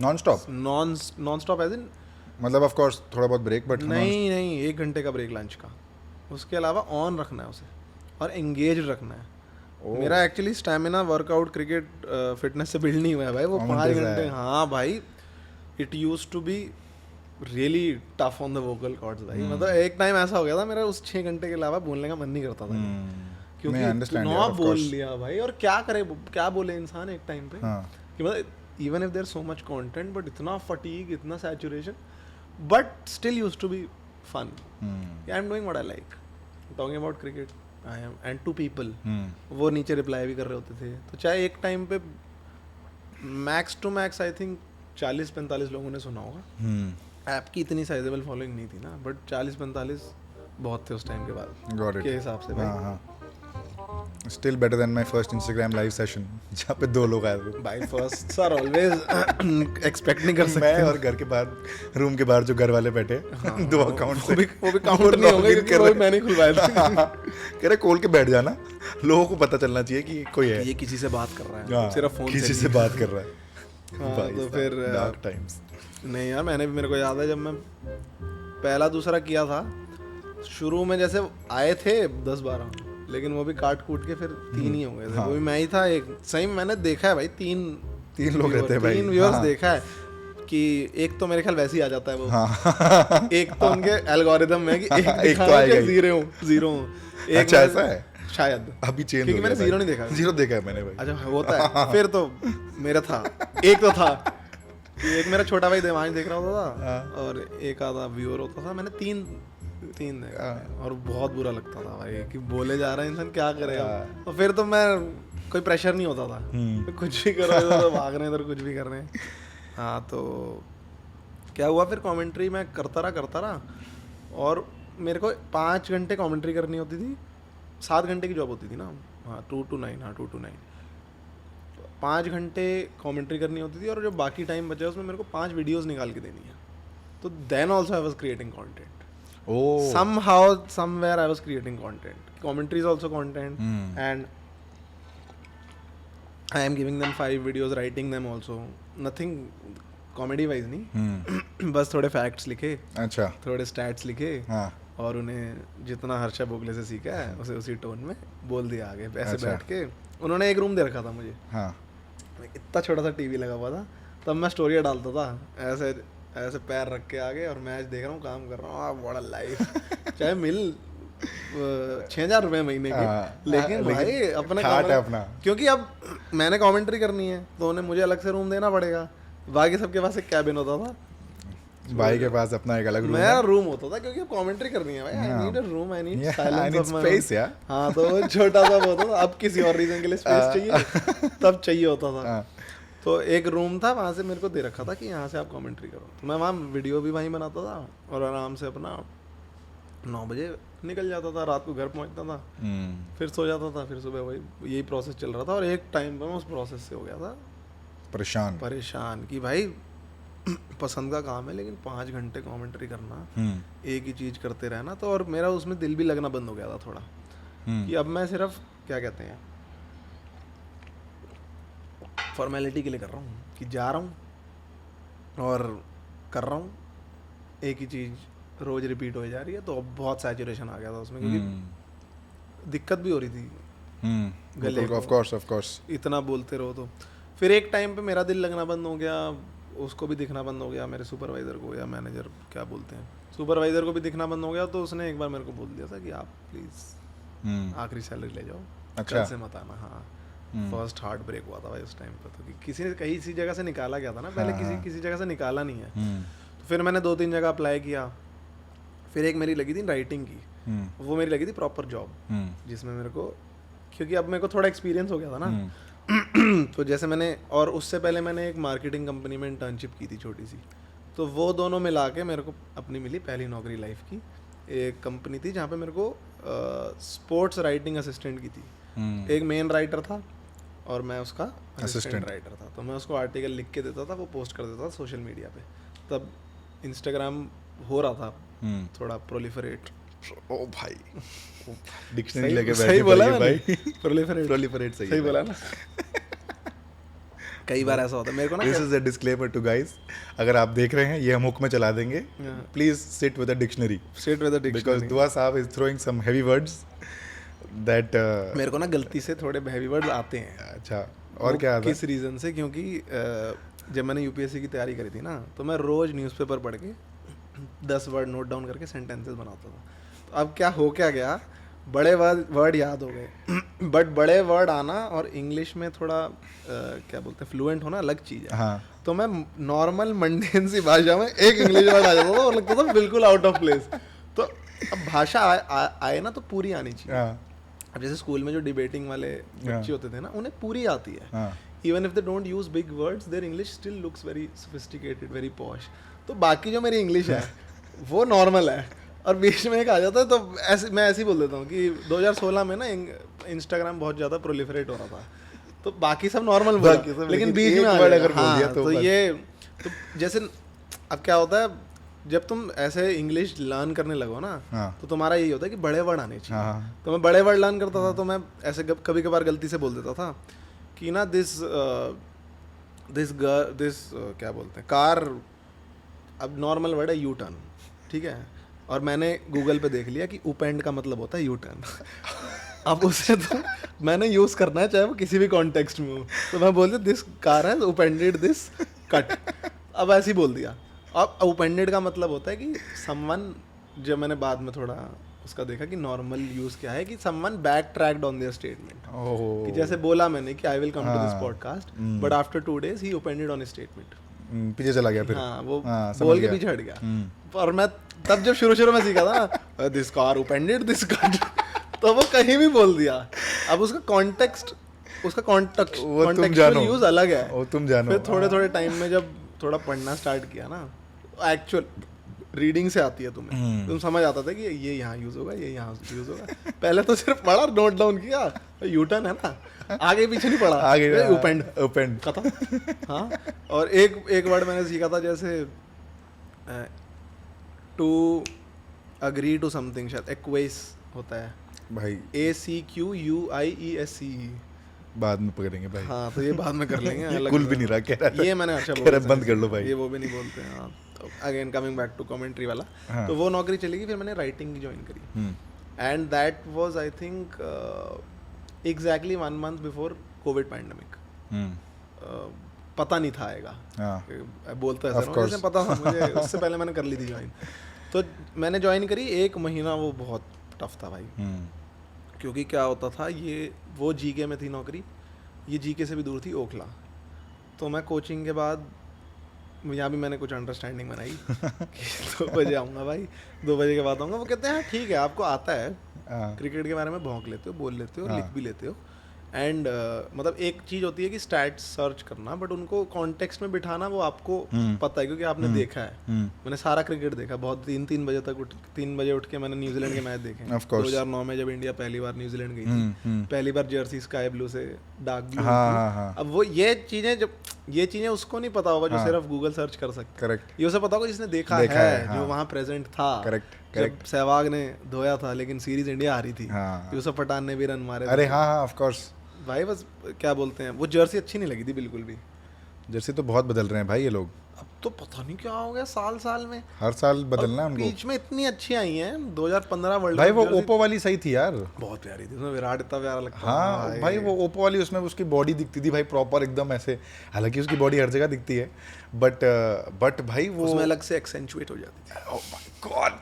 non stop as in, मतलब ऑफ कोर्स थोड़ा बहुत ब्रेक, बट नहीं 1 घंटे का ब्रेक लंच का, उसके अलावा ऑन रखना है उसे और एंगेज रखना है। मेरा actually stamina workout cricket fitness से बिल्ड नहीं हुआ है भाई, वो 5 घंटे। हाँ भाई, it used to be really tough on the vocal cords भाई। मतलब एक टाइम ऐसा हो गया था मेरा, उस 6 घंटे के अलावा बोलने का मन नहीं करता था। क्योंकि नौ बोल लिया भाई, और क्या करे, क्या बोले इंसान एक टाइम पे कि मतलब even if there so much content but इतना फटीग, इतना saturation, but still used to be fun. I am doing what I like, talking about cricket I am, and to people. वो नीचे रिप्लाई भी कर रहे होते थे. तो चाहे एक टाइम पे max to max I think 40-45 लोगों ने सुना होगा. ऐप की इतनी साइजेबल फॉलोइंग नहीं थी ना, बट 40-45 बहुत थे उस टाइम के बाद के हिसाब से भाई. Still better than my first Instagram live session जहाँ पे 2 लोग आए थे. भाई फर्स्ट सर ऑलवेज एक्सपेक्ट नहीं कर सकते. मैं और घर के बाहर, रूम के बाहर जो घर वाले बैठे 2 अकाउंट से, वो भी काउंट नहीं होंगे क्योंकि मैंने खुलवाया था. कह रहे खोल के बैठ जाना, लोगों को पता चलना चाहिए कि कोई है, ये किसी से बात कर रहा है, सिर्फ फोन किसी से बात कर रहा है. तो फिर डार्क टाइम्स. नहीं यार, मैंने भी, मेरे को याद है जब मैं पहला दूसरा किया था, शुरू में जैसे आए थे 10-12, लेकिन वो भी काट कूट के फिर 3 ही हो गए थे. वो भी मैं ही था एक. सही में मैंने देखा है भाई, 3 लोग रहते हैं भाई, 3 व्यूअर्स देखा है कि एक तो मेरे ख्याल वैसे ही आ जाता है वो. एक तो उनके एल्गोरिदम में कि एक तो आएगा जीरो. अच्छा ऐसा है शायद, अभी चेंज हो गया. क्योंकि मैंने जीरो नहीं देखा. जीरो देखा है मैंने भाई. अच्छा होता है. फिर तो मेरा था, एक तो था कि एक मेरा छोटा भाई देवांश देख रहा होता था और एक आधा व्यूअर होता था. मैंने 3 देखा और बहुत बुरा लगता था भाई कि बोले जा रहा है इंसान, क्या करेगा. और फिर तो मैं, कोई प्रेशर नहीं होता था, कुछ भी कर रहे थे, भाग रहे हैं इधर, कुछ भी कर रहे हैं. हाँ तो क्या हुआ फिर, कमेंट्री मैं करता रहा और मेरे को 5 घंटे कमेंट्री करनी होती थी. 7 घंटे की जॉब होती थी ना. हाँ 2 to 9. 5 घंटे कमेंट्री करनी होती थी और जो बाकी टाइम बचा उसमें मेरे को 5 वीडियोस निकाल के देनी है. तो then also I was creating content. Somehow, somewhere I was creating content. Commentary is also content. And I am giving them 5 videos, writing them also. Nothing comedy wise नहीं. बस थोड़े facts लिखे. अच्छा. थोड़े stats लिखे. हाँ. और उन्हें जितना हर्षा बोगले से सीखा है उसे उसी टोन में बोल दिया आगे. ऐसे बैठ के उन्होंने एक रूम दे रखा था मुझे. हाँ. इतना छोटा सा टीवी लगा हुआ था. तब मैं स्टोरी डालता था ऐसे पैर रख के आगे और मैच देख रहा हूँ, काम कर रहा हूँ. बड़ा लाइफ चाहे मिल 6,000 रुपये महीने की, लेकिन भाई अपना, क्योंकि अब मैंने कमेंट्री करनी है तो उन्हें मुझे अलग से रूम देना पड़ेगा. बाकी सबके पास एक कैबिन होता था, भाई के पास अपना एक अलग रूम, मेरा रूम होता था क्योंकि अब कमेंट्री करनी है भाई. आई need a room, I need silence of my space. यार हाँ तो वो छोटा सा होता था. अब किसी और रीजन के लिए स्पेस चाहिए, तब चाहिए होता था. तो एक रूम था, वहाँ से मेरे को दे रखा था कि यहाँ से आप कमेंट्री करो. तो मैं वहाँ वीडियो भी वहीं बनाता था और आराम से अपना 9 बजे निकल जाता था, रात को घर पहुँचता था, फिर सो जाता था, फिर सुबह वही यही प्रोसेस चल रहा था. और एक टाइम पर मैं उस प्रोसेस से हो गया था परेशान कि भाई पसंद का काम है लेकिन 5 घंटे कमेंट्री करना, एक ही चीज़ करते रहना. तो और मेरा उसमें दिल भी लगना बंद हो गया था थोड़ा कि अब मैं सिर्फ क्या कहते हैं फॉर्मेलिटी के लिए कर रहा हूँ कि जा रहा हूँ और कर रहा हूँ, एक ही चीज़ रोज रिपीट हो जा रही है. तो अब बहुत सैचुरेशन आ गया था उसमें क्योंकि दिक्कत भी हो रही थी गले को. ऑफ कोर्स इतना बोलते रहो. तो फिर एक टाइम पे मेरा दिल लगना बंद हो गया, उसको भी दिखना बंद हो गया, मेरे सुपरवाइज़र को या मैनेजर क्या बोलते हैं, सुपरवाइज़र को भी दिखना बंद हो गया. तो उसने एक बार मेरे को बोल दिया था कि आप प्लीज़ आखिरी सैलरी ले जाओ, कल से मत आना. हाँ फर्स्ट हार्ट ब्रेक हुआ था भाई उस टाइम पे. तो किसी ने कहीं इसी जगह से निकाला गया था ना पहले, किसी जगह से निकाला नहीं है. तो फिर मैंने 2-3 जगह अप्लाई किया. फिर एक मेरी लगी थी राइटिंग की, वो मेरी लगी थी प्रॉपर जॉब, जिसमें मेरे को, क्योंकि अब मेरे को थोड़ा एक्सपीरियंस हो गया था ना. तो जैसे मैंने, और उससे पहले मैंने एक मार्केटिंग कंपनी में इंटर्नशिप की थी छोटी सी. तो वो दोनों मिला के मेरे को अपनी मिली पहली नौकरी लाइफ की. एक कंपनी थी जहाँ पे मेरे को स्पोर्ट्स राइटिंग असिस्टेंट की थी. एक मेन राइटर था और मैं उसका असिस्टेंट राइटर था. तो मैं उसको आर्टिकल लिख के देता था, वो पोस्ट कर देता था सोशल मीडिया पे. तब इंस्टाग्राम हो रहा था थोड़ा प्रोलिफरेट. ओ भाई डिक्शनरी लेके बैठे. सही बोला भाई, प्रोलिफरेट सही बोला ना. कई बार ऐसा होता है मेरे को ना. This is a disclaimer to guys, अगर आप देख रहे हैं ये हम हुक में चला देंगे, please sit with a dictionary because Dua साहब is throwing some heavy words that मेरे को ना गलती से थोड़े हेवी वर्ड्स आते हैं. अच्छा और क्या आता है? किस रीज़न से, क्योंकि जब मैंने यूपीएससी की तैयारी करी थी ना, तो मैं रोज़ न्यूज़पेपर पढ़ के 10 वर्ड नोट डाउन करके सेंटेंसेस बनाता था. तो अब क्या हो क्या गया, बड़े वर्ड याद हो गए बट बड़े वर्ड आना और इंग्लिश में थोड़ा क्या बोलते हैं फ्लुएंट होना अलग चीज़ है। हाँ. तो मैं नॉर्मल मंडेन सी भाषा में एक इंग्लिश वर्ड आ जाता था और लगता था बिल्कुल आउट ऑफ प्लेस। तो अब भाषा आए ना तो पूरी आनी चाहिए। अब जैसे स्कूल में जो डिबेटिंग वाले बच्चे होते थे ना, उन्हें पूरी आती है। Even if they don't use big words, their English still looks very sophisticated, very posh. तो बाकी जो मेरी इंग्लिश है वो नॉर्मल है और बीच में एक आ जाता है तो ऐसे मैं ऐसे ही बोल देता हूँ कि 2016 में ना इंस्टाग्राम बहुत ज़्यादा प्रोलिफरेट हो रहा था, तो बाकी सब नॉर्मल बोला, लेकिन बीच में अगर बोल दिया तो ये तो जैसे अब क्या होता है जब तुम ऐसे इंग्लिश लर्न करने लगो ना, तो तुम्हारा यही होता है कि बड़े वर्ड आने चाहिए। तो मैं बड़े वर्ड लर्न करता था तो मैं ऐसे कभी कभार गलती से बोल देता था कि ना दिस क्या बोलते हैं कार, अब नॉर्मल वर्ड है यू टर्न, ठीक है, और मैंने गूगल पे देख लिया कि उपेंड का मतलब होता है यू टर्न। अब उसे तो मैंने यूज़ करना है चाहे वो किसी भी कॉन्टेक्स्ट में हो, तो मैं बोल दिया दिस कार है उपेंडेड दिस कट, अब ऐसे ही बोल दिया। अब ओपेंडेड का मतलब होता है कि समवन, जब मैंने बाद में थोड़ा उसका देखा कि नॉर्मल यूज क्या है कि someone backtracked on their statement, कि जैसे बोला मैंने कि I will come to this podcast but after 2 days he upended on his statement, पीछे चला गया फिर। हाँ, वो बोल के पीछे हट गया। और मैं तब जब शुरू में सीखा था ना दिस कार ओपेंडेड दिस कट, तो वो कहीं भी बोल दिया। अब उसका कॉन्टेक्स्ट, उसका कॉन्टेक्चुअल यूज अलग है, वो तुम जानो। फिर थोड़े टाइम में जब थोड़ा पढ़ना स्टार्ट किया ना, एक्चुअल रीडिंग से आती है तुम्हें, तुम समझ आता था कि ये यहाँ यूज होगा, ये यहाँ यूज होगा। पहले तो सिर्फ पढ़ा, नोट डाउन किया, यू टर्न है ना, आगे पीछे नहीं पढ़ा, आगे ओपेंड खत्म। हाँ, और एक वर्ड मैंने सीखा था जैसे टू अग्री टू समथिंग, शायद एक्वेस होता है भाई, ACQUIESCE, बाद में पकड़ेंगे भाई। हाँ, तो ये बाद में कर लेंगे। ये कुल भी नहीं रहा, कह रहा ये मैंने अच्छा बोला, बंद कर लो भाई, ये वो भी नहीं बोलते हैं। हाँ, तो again coming back to commentary वाला, तो वो नौकरी चली गई, फिर मैंने राइटिंग की ज्वाइन करी, and that was I think exactly 1 month before Covid pandemic. पता नहीं था आएगा, बोलता है सर, मुझे पता था, मुझे उससे पहले मैंने कर ली थी ज्वाइन। तो मैंने ज्वाइन करी, 1 महीना वो बहुत टफ था भाई, क्योंकि क्या होता था, ये वो जीके में थी नौकरी, ये जीके से भी दूर थी, ओखला। तो मैं कोचिंग के बाद यहाँ भी मैंने कुछ अंडरस्टैंडिंग बनाई कि 2 बजे आऊँगा भाई, 2 बजे के बाद आऊँगा। वो कहते हैं ठीक है, आपको आता है, क्रिकेट के बारे में भौंक लेते हो, बोल लेते हो, लिख भी लेते हो, एंड मतलब एक चीज़ होती है कि स्टैट्स सर्च करना, बट उनको कॉन्टेक्स्ट में बिठाना वो आपको पता है, क्योंकि आपने देखा है। मैंने सारा क्रिकेट देखा, बहुत 3 बजे तक 3 बजे उठ के मैंने न्यूजीलैंड के मैच देखे। 2009 में जब इंडिया पहली बार न्यूजीलैंड गई थी, पहली बार जर्सी स्काई ब्लू से डार्क ब्लू। अब वो ये चीज़ें उसको नहीं पता होगा जो सिर्फ गूगल सर्च कर सकता। करेक्ट, ये उसे पता होगा जिसने देखा है, जो वहाँ प्रेजेंट था। जब सहवाग ने धोया था लेकिन सीरीज इंडिया हारी थी, यूसुफ पठान ने भी रन मारे। अरे हाँ, ऑफ कोर्स भाई, बस क्या बोलते हैं, वो जर्सी अच्छी नहीं लगी थी बिल्कुल भी। जर्सी तो बहुत बदल रहे हैं भाई ये लोग, अब तो पता नहीं क्या हो गया, साल में हर साल बदलना है उनको। बीच में इतनी अच्छी आई हैं, 2015 वर्ल्ड भाई, वो ओप्पो वाली सही थी यार, बहुत प्यारी थी, उसमें विराट इतना प्यारा लगता था। हाँ भाई, वो ओप्पो वाली, उसमें उसकी बॉडी दिखती थी भाई प्रॉपर एकदम ऐसे, हालांकि उसकी बॉडी हर जगह दिखती है, बट भाई वो उसमें अलग से एक्सेंचुएट हो जाती है। ओह माय गॉड,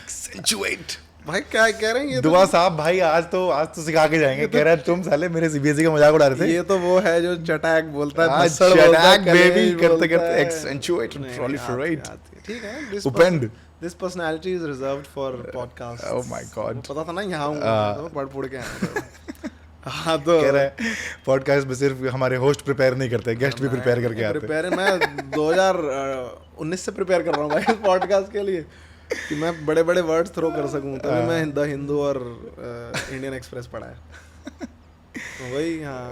एक्सेंचुएट भाई, क्या कह रहे हैं ये? दुआ साहब भाई, आज तो सिखा के जाएंगे। कह रहा है तुम साले मेरे सीबीएसई का मजाक उड़ा रहे थे। ये तो वो है जो चटैक बोलता है, चटैक बेबी करते करते एक्सेंचुएट एंड प्रोलिफरेट। ठीक है, उपेंड, this personality is reserved for podcast. Oh my god, पता था ना यहाँ हूँ, पढ़ के आया। हाँ, तो कह रहा है पॉडकास्ट में सिर्फ हमारे होस्ट प्रिपेयर नहीं करते, गेस्ट भी प्रिपेयर करके आते हैं। प्रिपेयर मैं 2019 से प्रिपेयर कर रहा हूँ भाई पॉडकास्ट के लिए, कि मैं बड़े वर्ड्स थ्रो कर सकूं, तभी मैं द हिंदू और इंडियन एक्सप्रेस पढ़ा है। तो वही, हाँ,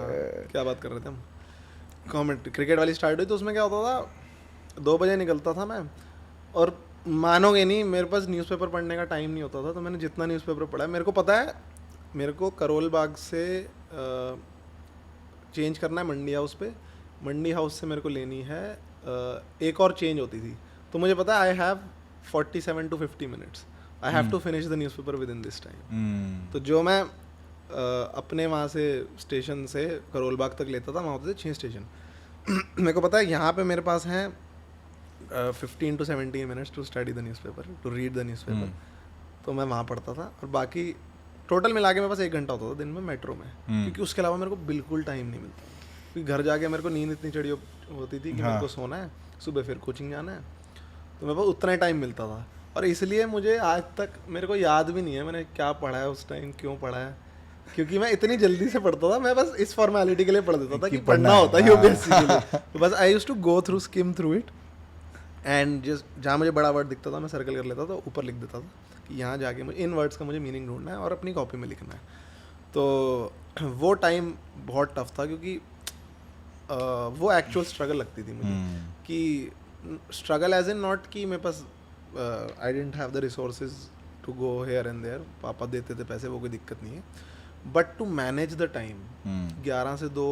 क्या बात कर रहे थे हम, कमेंट क्रिकेट वाली स्टार्ट हुई, तो उसमें क्या होता था, 2 बजे निकलता था मैं, और मानोगे नहीं, मेरे पास न्यूज़पेपर पढ़ने का टाइम नहीं होता था। तो मैंने जितना न्यूज़पेपर पढ़ा है, मेरे को पता है, मेरे को करोल बाग से चेंज करना है मंडी हाउस पे, मंडी हाउस से मेरे को लेनी है एक और चेंज होती थी, तो मुझे पता है I have 47 to 50 minutes. I have to finish the newspaper within this time. तो जो मैं अपने वहाँ से स्टेशन से करोल बाग तक लेता था, वहाँ होते थे 6 स्टेशन। मेरे को पता है यहाँ पे मेरे पास हैं 15 to 17 minutes to study the newspaper, to read the newspaper. तो मैं वहाँ पढ़ता था, और बाकी टोटल मिला के मेरे पास 1 घंटा होता था दिन में मेट्रो में, क्योंकि उसके अलावा मेरे को बिल्कुल टाइम नहीं मिलता, क्योंकि घर जाके मेरे को नींद इतनी चढ़ी होती थी कि मेरे को सोना है, सुबह फिर कोचिंग जाना है, तो मेरे पास उतना ही टाइम मिलता था। और इसलिए मुझे आज तक मेरे को याद भी नहीं है मैंने क्या पढ़ा है उस टाइम, क्यों पढ़ा है, क्योंकि मैं इतनी जल्दी से पढ़ता था, मैं बस इस फॉर्मेलिटी के लिए पढ़ देता था कि पढ़ना होता है यूपीएससी के लिए, तो बस I used to go through, skim through it, and just जहाँ मुझे बड़ा वर्ड दिखता था मैं सर्कल कर लेता था, ऊपर लिख देता था कि यहाँ जाके मुझे इन वर्ड्स का मुझे मीनिंग ढूंढना है और अपनी कॉपी में लिखना है। तो वो टाइम बहुत टफ था, क्योंकि वो एक्चुअल स्ट्रगल लगती थी मुझे, कि स्ट्रगल एज इन नॉट कि मेरे पास I didn't have the resources to go here and there, पापा देते थे पैसे, वो कोई दिक्कत नहीं है, but to manage the time, 11 से 2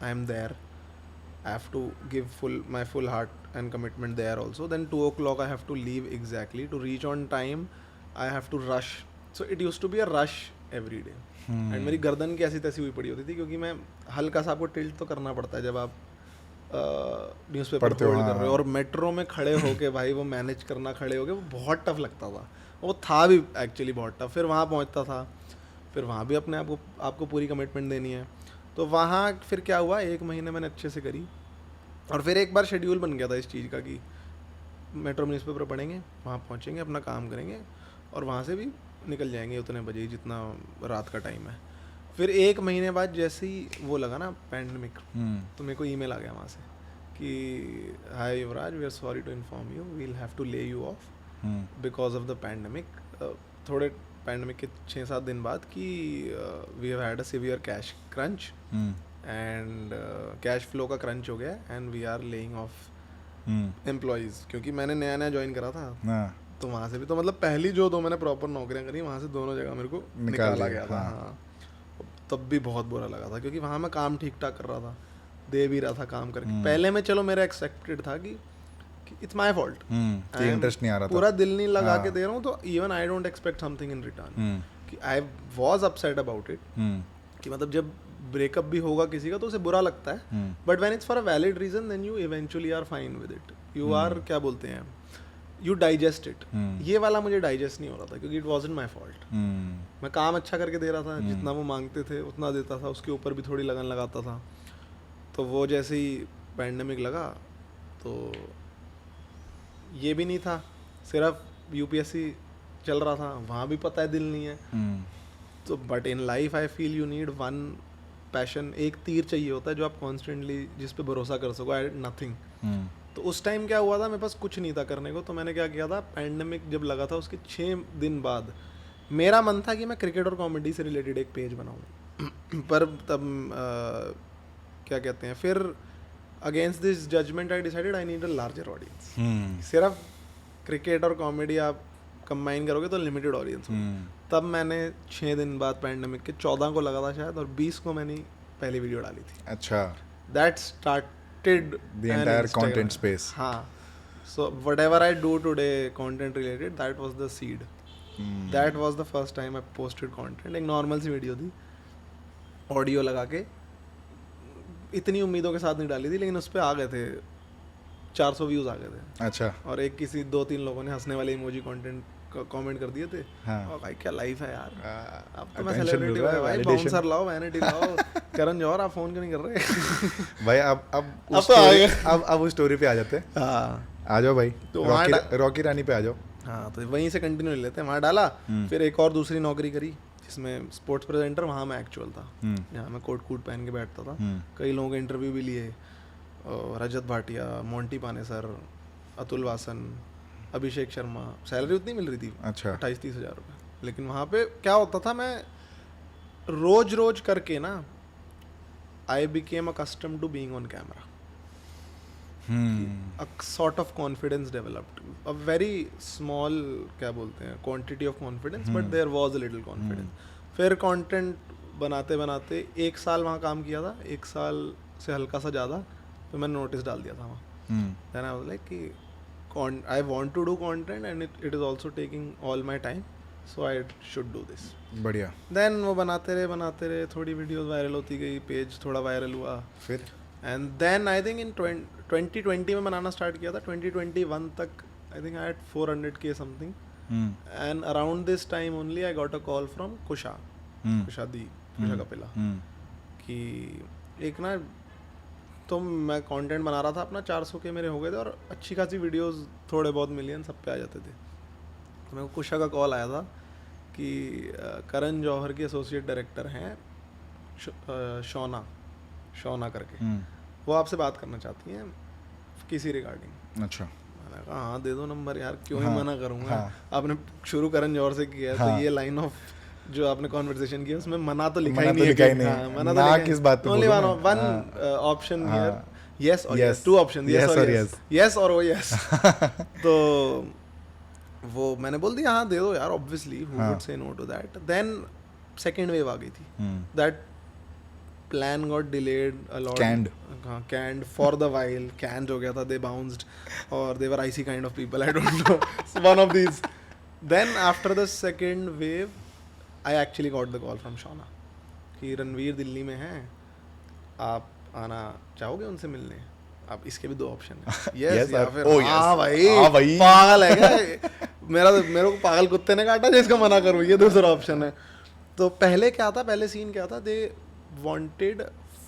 I am there, I have to give my full heart and commitment there also. Then 2 o'clock I have to leave exactly. To reach on time, I have to rush. So it used to be a rush every day. And मेरी गर्दन की ऐसी तैसी हुई पड़ी होती थी, क्योंकि मैं हल्का सा आपको टिल्ट तो करना पड़ता है जब आप न्यूज़पेपर होल्ड कर रहे हो, और मेट्रो में खड़े होके भाई वो मैनेज करना, खड़े होके वो बहुत टफ लगता था, वो था भी एक्चुअली बहुत टफ। फिर वहाँ पहुँचता था, फिर वहाँ भी अपने आपको पूरी कमिटमेंट देनी है, तो वहाँ फिर क्या हुआ, 1 महीने मैंने अच्छे से करी, और फिर एक बार शेड्यूल बन गया था इस चीज़ का कि मेट्रो में न्यूज़पेपर पढ़ेंगे, वहाँ पहुँचेंगे, अपना काम करेंगे, और वहाँ से भी निकल जाएंगे उतने बजे जितना रात का टाइम है। फिर 1 महीने बाद जैसे ही वो लगा ना पैंडमिक, तो मेरे को ईमेल आ गया वहाँ से कि hi Yuvraj, we are sorry to inform you, we will have to lay you off because of the pandemic. थोड़े पैंडमिक के 6-7 दिन बाद कि we have had a severe cash crunch, and cash flow का क्रंच हो गया, and we are laying off employees, क्योंकि मैंने नया नया ज्वाइन करा था, तो वहाँ से भी, तो मतलब पहली जो 2 मैंने प्रॉपर नौकरियाँ करी, वहाँ से दोनों जगह मेरे को निकाला गया था। हाँ, तब भी बहुत बुरा लगा था, क्योंकि वहाँ मैं काम ठीक ठाक कर रहा था, दे भी रहा था काम करके। पहले में चलो मेरा एक्सेप्टेड था कि इट्स माई फॉल्ट, इंटरेस्ट नहीं आ रहा था, पूरा दिल नहीं लगा के दे रहा हूँ, तो even I don't expect something in return, कि I was upset about it, कि मतलब जब ब्रेकअप भी होगा किसी का तो उसे बुरा लगता है, but when it's for a valid reason then you eventually are fine with it, you are क्या बोलते हैं, यू डाइजेस्ट इट। ये वाला मुझे डाइजेस्ट नहीं हो रहा था, क्योंकि इट वॉजंट माई फॉल्ट, मैं काम अच्छा करके दे रहा था, जितना वो मांगते थे उतना देता था, उसके ऊपर भी थोड़ी लगन लगाता था। तो वो जैसे ही पैंडेमिक लगा, तो ये भी नहीं था, सिर्फ यूपीएससी चल रहा था, वहाँ भी पता है दिल नहीं है, तो but in life I feel you need one passion, एक तीर चाहिए होता है जो आप कॉन्स्टेंटली जिस पे भरोसा कर सको। I nothing. तो उस टाइम क्या हुआ था, मेरे पास कुछ नहीं था करने को, तो मैंने क्या किया था, पैंडेमिक जब लगा था उसके 6 दिन बाद मेरा मन था कि मैं क्रिकेट और कॉमेडी से रिलेटेड एक पेज बनाऊँ पर तब क्या कहते हैं, फिर against this judgement I decided I need a larger audience. सिर्फ क्रिकेट और कॉमेडी आप कंबाइन करोगे तो लिमिटेड ऑडियंस होगी। तब मैंने 6 दिन बाद पैंडेमिक के 14 को लगा था शायद, और 20 को मैंने पहली वीडियो डाली थी। अच्छा, that started the entire content space. हाँ, so whatever I do today content related, that was the seed, that was the first time I posted content. एक नॉर्मल सी वीडियो थी, ऑडियो लगा के, इतनी उम्मीदों के साथ नहीं डाली थी, लेकिन उस पर आ गए थे 400 व्यूज आ गए थे। अच्छा। और एक किसी 2-3 लोगों ने हंसने वाले इमोजी कंटेंट कमेंट कर दिए थे। हाँ। और भाई क्या लाइफ है यार, अब तो मैं सेलिब्रिटी हूं भाई, बाउंसर लाओ, वैनिटी लाओ। करण जौहर आप फोन क्यों नहीं कर रहे भाई? अब उस स्टोरी पे आ जाते हैं। हाँ, आ जाओ भाई, तो रॉकी रानी पे आ जाओ। हाँ, तो वहीं से कंटिन्यू लेते हैं। वहाँ डाला, फिर एक और दूसरी नौकरी करी जिसमें स्पोर्ट्स प्रेजेंटर, वहाँ मैं एक्चुअल था, जहाँ मैं कोट कूट पहन के बैठता था। कई लोगों के इंटरव्यू भी लिए, रजत भाटिया, मोंटी पानेसर, अतुल वासन, अभिषेक शर्मा। सैलरी उतनी मिल रही थी, 28-30 हज़ार रुपये। लेकिन वहाँ पे क्या होता था, मैं रोज करके ना, I became accustomed to being on camera. A sort of confidence developed, a very small, क्या बोलते हैं, quantity of confidence, but there was a little confidence. फिर content बनाते बनाते 1 साल वहाँ काम किया था, 1 साल से हल्का सा ज़्यादा, फिर मैंने नोटिस डाल दिया था वहाँ। Then I was like कि I want to do content and it is also taking all my time, so I should do this. बढ़िया। Then वो बनाते रहे, थोड़ी वीडियोस वायरल होती गई, पेज थोड़ा वायरल हुआ। फिर and then I think in 2020 में बनाना स्टार्ट किया था। 2021 तक I think I had 400K something, and around this time only I got a call from Kusha, Kusha Kapila कि एक ना, तो मैं कंटेंट बना रहा था अपना, 400 के मेरे हो गए थे और अच्छी खासी वीडियोस थोड़े बहुत मिलियन सब पे आ जाते थे। तो मेरे को कुशा का कॉल आया था कि करण जौहर की एसोसिएट डायरेक्टर हैं शौना करके, वो आपसे बात करना चाहती हैं किसी रिगार्डिंग। अच्छा। मैंने कहा हाँ दे दो नंबर यार, क्यों ही मना करूँगा। आपने शुरू करण जौहर से किया है तो ये लाइन ऑफ जो आपने कॉन्वर्सेशन किया उसमें मना तो लिखा ही नहीं है। मना तो किस बात पे, only one option here, yes और यस, टू ऑप्शन, यस और यस, यस और वो यस। तो वो मैंने बोल दिया हाँ दे दो यार, obviously who would say no to that. Then second wave आ गई थी, that plan got delayed a lot, canned for the while, canned हो गया था, they bounced or they were icy kind of people, I don't know, one of these. Then after the second wave I actually got the call from Shauna कि रणवीर दिल्ली में हैं, आप आना चाहोगे उनसे मिलने। अब इसके भी दो ऑप्शन हैं, यस या फिर हाँ भाई पागल है क्या, मेरे को पागल कुत्ते ने काटा जिसका मना करूँ, ये दूसरा ऑप्शन है। तो पहले क्या था, पहले सीन क्या था, दे wanted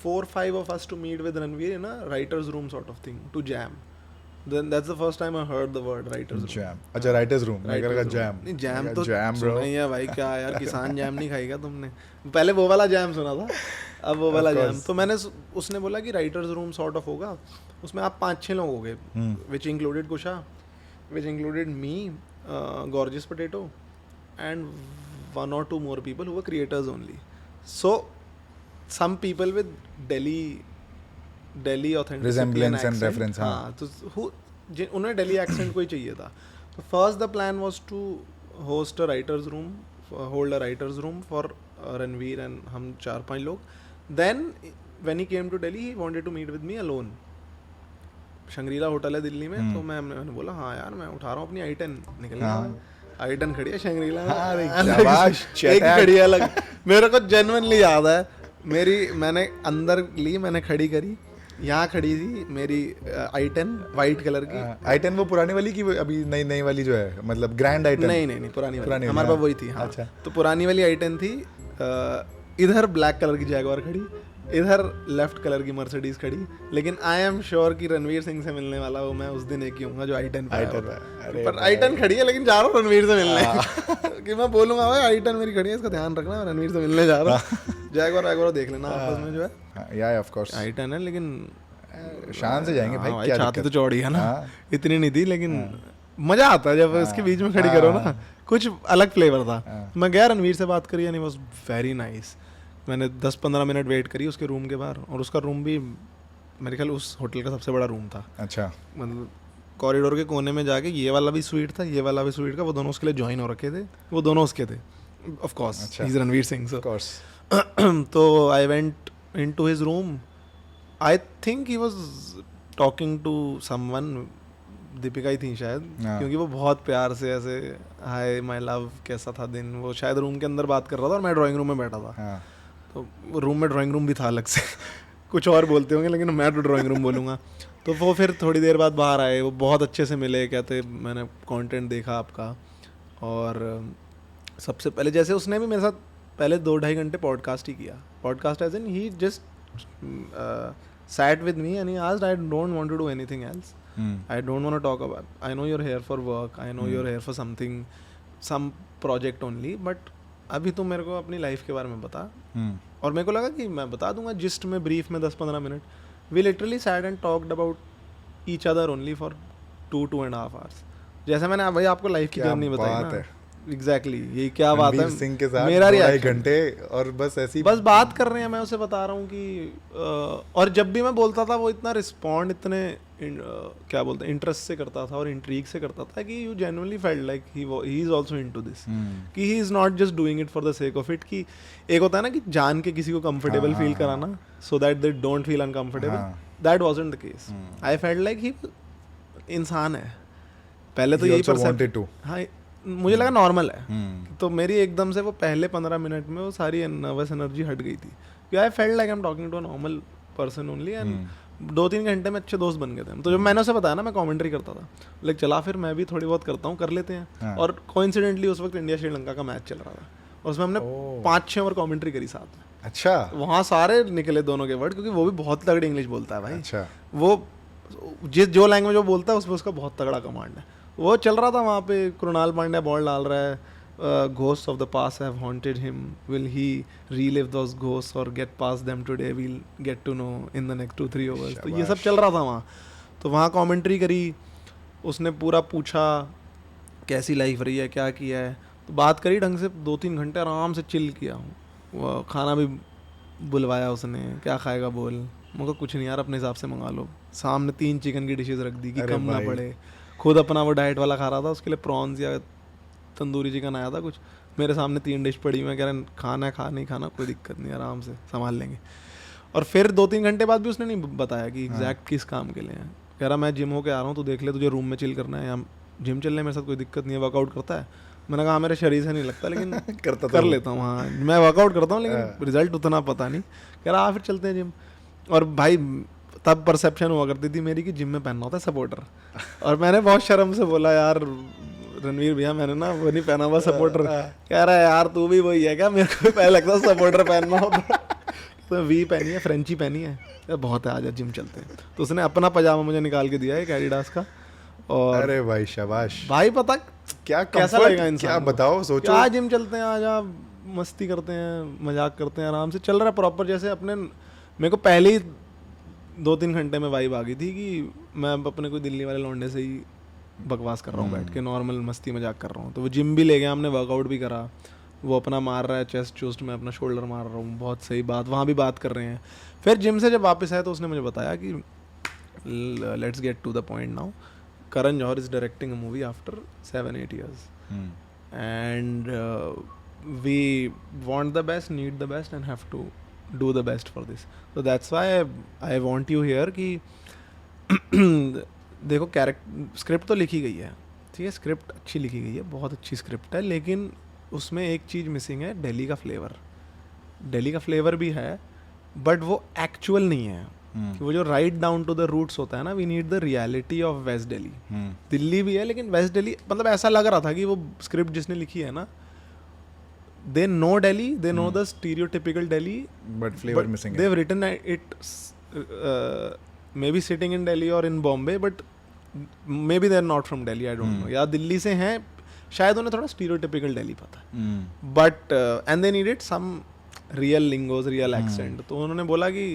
4-5 of us to meet with Ranveer in a writer's room sort of thing to jam. Then that's the first time I heard the word writer's room. Jam. अच्छा writer's room. मैं कह रहा jam. नहीं jam तो सुना ही है भाई, क्या यार किसान जैम नहीं खाएगा तुमने। पहले वो वाला जैम सुना था, अब वो वाला जैम। तो मैंने, उसने बोला कि writer's room sort of होगा, उसमें आप 5-6 लोग होगे, which included Kusha, which included me, Gorgeous Potato, and 1 or 2 more people who were creators only. So some people with Delhi authenticity resemblance and reference, हाँ, तो उन्हें Delhi accent को ही चाहिए था। तो first the plan was to host a writers room, hold a writers room for Ranveer and हम 4-5 लोग। Then when he came to Delhi he wanted to meet with me alone. Shangrila hotel है दिल्ली में, तो मैंने बोला हाँ यार मैं उठा रहा हूँ अपनी i10, निकल i10 खड़ी है शंग्रीला में, एक खड़ी है अलग। मेरे को जेन्युइनली याद है, मैंने अंदर ली, मैंने खड़ी करी, यहाँ खड़ी थी मेरी i10 वाइट कलर की। i10 वो पुरानी वाली की अभी नई वाली जो है, मतलब ग्रैंड i10? नहीं पुरानी वाली हमारे पास वही थी। हाँ अच्छा। तो पुरानी वाली i10 थी, इधर ब्लैक कलर की जैगवार खड़ी, इधर लेफ्ट कलर की मर्सिडीज खड़ी। लेकिन आई एम श्योर कि रणवीर सिंह से मिलने वाला वो मैं उस दिन एक ही हूँगा जो i10 पर i10 खड़ी है, लेकिन जा रहा हूँ रणवीर से मिलने। कि मैं बोलूँगा भाई i10 मेरी खड़ी है, इसका ध्यान रखना, रणवीर से मिलने जा रहा हूँ। जैगवार देख लेना आपस में जो है, या ऑफ कोर्स i10 है, लेकिन शान से जाएंगे भाई, क्या छाती तो चौड़ी है ना, इतनी नहीं थी, लेकिन मजा आता है जब इसके बीच में खड़ी करो ना, कुछ अलग फ्लेवर था। मैं गया रणवीर से बात करी, यानी वाज वेरी नाइस। मैंने 10-15 मिनट वेट करी उसके रूम के बाहर, और उसका रूम भी मेरे ख्याल उस होटल का सबसे बड़ा रूम था। अच्छा। मतलब कॉरिडोर के कोने में जाके ये वाला भी स्वीट था, ये वाला भी स्वीट का, वो दोनों उसके लिए ज्वाइन हो रखे थे, वो दोनों उसके थे of course, he is Ranveer Singh so of course. तो I went into his room, I think he was talking to someone, Deepika ही थी शायद, क्योंकि वो बहुत प्यार से ऐसे हाय माय लव कैसा था दिन, वो शायद रूम के अंदर बात कर रहा था और मैं ड्राइंग रूम में बैठा था। तो रूम में ड्राइंग रूम भी था अलग से। कुछ और बोलते होंगे लेकिन मैं तो ड्राइंग रूम बोलूँगा। तो वो फिर थोड़ी देर बाद बाहर आए, वो बहुत अच्छे से मिले, कहते मैंने कंटेंट देखा आपका, और सबसे पहले जैसे उसने भी मेरे साथ पहले 2-2.5 घंटे पॉडकास्ट ही किया। Podcast as in he just sat with me and he asked, I don't want to do anything else. I don't want to talk about, I know you're here for work, I know you're here for something, some project only, but अभी तुम मेरे को अपनी life के बारे में बता। और मेरे को लगा कि मैं बता दूंगा जिस्ट में, ब्रीफ में 10-15 minute. We literally sat and talked about each other only for 2-2.5 hours। जैसे मैंने भाई आपको लाइफ की जर्नी बताई ना, एग्जैक्टली यही क्या बात है सिंह के साथ, मेरा 2 घंटे और बस ऐसी बस बात कर रहे हैं, मैं उसे बता रहा हूँ कि और जब भी मैं बोलता था वो इतना रिस्पॉन्ड इतने क्या बोलते हैं इंटरेस्ट से करता था और इंट्रीग से करता था कि you genuinely felt like he is also into this, कि he is not just doing it for the sake of it. कि एक होता है ना कि जान के किसी को कंफर्टेबल फील कराना so that they don't feel uncomfortable, that wasn't the case. I felt like ही इंसान है पहले तो यही परसेप्ट। हाँ मुझे लगा नॉर्मल है। तो मेरी एकदम से वो पहले 15 मिनट में वो सारी नर्वस एनर्जी हट गई थी। I felt like I am talking to a normal person only, and 2-3 घंटे में अच्छे दोस्त बन गए थे। तो जब मैंने उसे बताया ना मैं कमेंट्री करता था, लाइक चला फिर मैं भी थोड़ी बहुत करता हूँ, कर लेते हैं। और कोइंसिडेंटली उस वक्त इंडिया श्रीलंका का मैच चल रहा था और उसमें हमने 5-6 ओवर कमेंट्री करी साथ में। अच्छा, वहाँ सारे निकले दोनों के वर्ड, क्योंकि वो भी बहुत तगड़ी इंग्लिश बोलता है भाई। अच्छा, वो जो लैंग्वेज वो बोलता है उसमें उसका बहुत तगड़ा कमांड है। वो चल रहा था वहाँ पे, कृणाल पांड्या बॉल डाल रहा है, ghosts of the past have haunted him, will he relive those ghosts or get past them today, we'll get to know in the next 2-3 overs। तो ये सब चल रहा था वहाँ। तो वहाँ कमेंट्री करी, उसने पूरा पूछा कैसी लाइफ रही है, क्या किया है, तो बात करी ढंग से। 2-3 घंटे आराम से चिल किया हूँ। वो खाना भी बुलवाया उसने, क्या खाएगा बोल, मुझे कुछ नहीं यार अपने हिसाब से मंगा लो। सामने 3 चिकन की डिशेज रख दी कि कम ना पड़े। खुद अपना वो डाइट वाला खा रहा था, उसके लिए प्रॉन्स या तंदूरी चिकन आया था कुछ, मेरे सामने 3 डिश पड़ी, मैं कह रहा खाना है, खा नहीं खाना कोई दिक्कत नहीं, आराम से संभाल लेंगे। और फिर 2-3 घंटे बाद भी उसने नहीं बताया कि एग्जैक्ट किस काम के लिए है। कह रहा मैं जिम होके आ रहा हूँ, तो देख ले, तुझे रूम में चिल करना है या जिम चलने मेरे साथ कोई दिक्कत नहीं है, वर्कआउट करता है। मैंने कहा मेरे शरीर से नहीं लगता, लेकिन कर लेता हूँ, हाँ मैं वर्कआउट करता हूँ, लेकिन रिजल्ट उतना पता नहीं। कह रहा फिर चलते हैं जिम। और भाई तब परसेप्शन हुआ करती थी मेरी कि जिम में पहनना होता है सपोर्टर, और मैंने बहुत शर्म से बोला यार रणवीर भैया मैंने ना वो नहीं पहना हुआ सपोर्टर। कह रहा है यार तू भी वही है क्या, मेरे को पहले लगता सपोर्टर पहनना होता। तो वी पहनी है, फ्रेंची पहनी है, यार बहुत है, आजा जिम चलते हैं। तो उसने अपना पजामा मुझे निकाल के दिया है एडिडास का। और अरे भाई शाबाश भाई, पता क्या कैसा लगेगा इंसान, क्या बताओ, सोचो आज जिम चलते हैं, आजा मस्ती करते हैं, मजाक करते हैं, आराम से चल रहा है प्रॉपर। जैसे अपने मेरे को पहले ही 2-3 घंटे में वाइब आ गई थी कि मैं अपने कोई दिल्ली वाले लौंडे से ही बकवास कर रहा हूँ बैठ के, नॉर्मल मस्ती मजाक कर रहा हूँ। तो वो जिम भी ले गया, हमने वर्कआउट भी करा, वो अपना मार रहा है चेस्ट चूस्ट, में अपना शोल्डर मार रहा हूँ, बहुत सही बात, वहाँ भी बात कर रहे हैं। फिर जिम से जब वापस आया तो उसने मुझे बताया कि let's get to the point now, Karan Johar is directing a movie after 7-8 years and we want the best, need the best and have to do the best for this. So that's why I want you here कि देखो script तो लिखी गई है, ठीक है, script अच्छी लिखी गई है, बहुत अच्छी स्क्रिप्ट है, लेकिन उसमें एक चीज़ मिसिंग है, दिल्ली का फ्लेवर। दिल्ली का फ्लेवर भी है बट वो एक्चुअल नहीं है। कि वो जो right down to the roots होता है ना, we need the reality of west Delhi. Delhi भी है लेकिन वेस्ट दिल्ली, मतलब ऐसा लग रहा था कि वो स्क्रिप्ट जिसने लिखी है ना, they know Delhi, they know the stereotypical Delhi, but flavor missing. They've written it maybe sitting in Delhi or in Bombay, but maybe they're not from Delhi, I don't know. या दिल्ली से हैं, शायद उन्हें थोड़ा stereotypical Delhi पता है, but and they needed some real lingos, real accent. तो उन्होंने बोला कि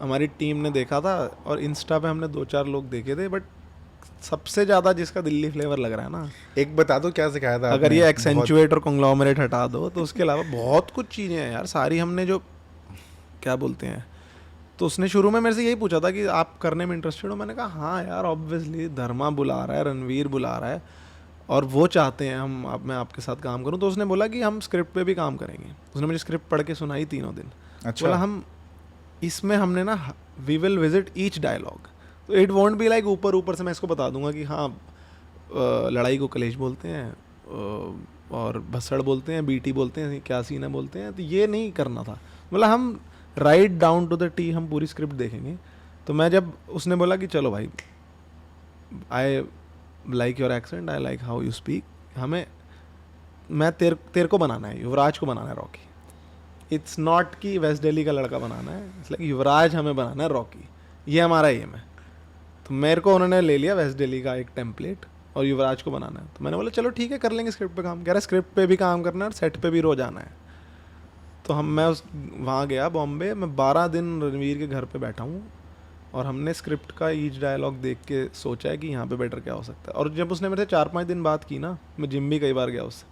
हमारी टीम ने देखा था और इंस्टा पे हमने 2-4 लोग देखे थे, बट सबसे ज्यादा जिसका दिल्ली फ्लेवर लग रहा है ना, एक बता दो क्या सिखाया था अगर ये एक्सेंचुएट और कॉन्ग्लोमरेट हटा दो तो उसके अलावा बहुत कुछ चीज़ें हैं यार, सारी हमने जो क्या बोलते हैं। तो उसने शुरू में मेरे से यही पूछा था कि आप करने में इंटरेस्टेड हो, मैंने कहा हाँ यार ऑब्वियसली, धर्मा बुला रहा है, रणवीर बुला रहा है और वो चाहते हैं मैं आपके साथ काम करूँ। तो उसने बोला कि हम स्क्रिप्ट पे भी काम करेंगे। उसने मुझे स्क्रिप्ट पढ़ के सुनाई 3 दिन। अच्छा। बोला हम इसमें हमने ना we will visit each dialogue, तो इट वॉन्ट बी लाइक ऊपर से मैं इसको बता दूंगा कि हाँ लड़ाई को कलेश बोलते हैं और भसड़ बोलते हैं, बीटी बोलते हैं, क्या सीना बोलते हैं, तो ये नहीं करना था। मतलब हम right down to the T हम पूरी स्क्रिप्ट देखेंगे। तो मैं जब उसने बोला कि चलो भाई, I like your accent, I like how you speak, हमें मैं तेरे को बनाना है, युवराज को बनाना है रॉकी। इट्स नॉट कि वेस्ट दिल्ली का लड़का बनाना है, इट्स लाइक युवराज हमें बनाना है रॉकी, ये हमारा एम है। तो मेरे को उन्होंने ले लिया वेस्ट दिल्ली का एक टेम्पलेट और युवराज को बनाना है। तो मैंने बोला चलो ठीक है कर लेंगे स्क्रिप्ट पे काम। कह रहा है स्क्रिप्ट पे भी काम करना है और सेट पे भी रोज आना है। तो मैं वहाँ गया बॉम्बे, मैं 12 दिन रणवीर के घर पे बैठा हूँ और हमने स्क्रिप्ट का ईच डायलॉग देख के सोचा है कि यहाँ पे बेटर क्या हो सकता है। और जब उसने मेरे से 4-5 दिन बात की ना, मैं जिम भी कई बार गया उससे,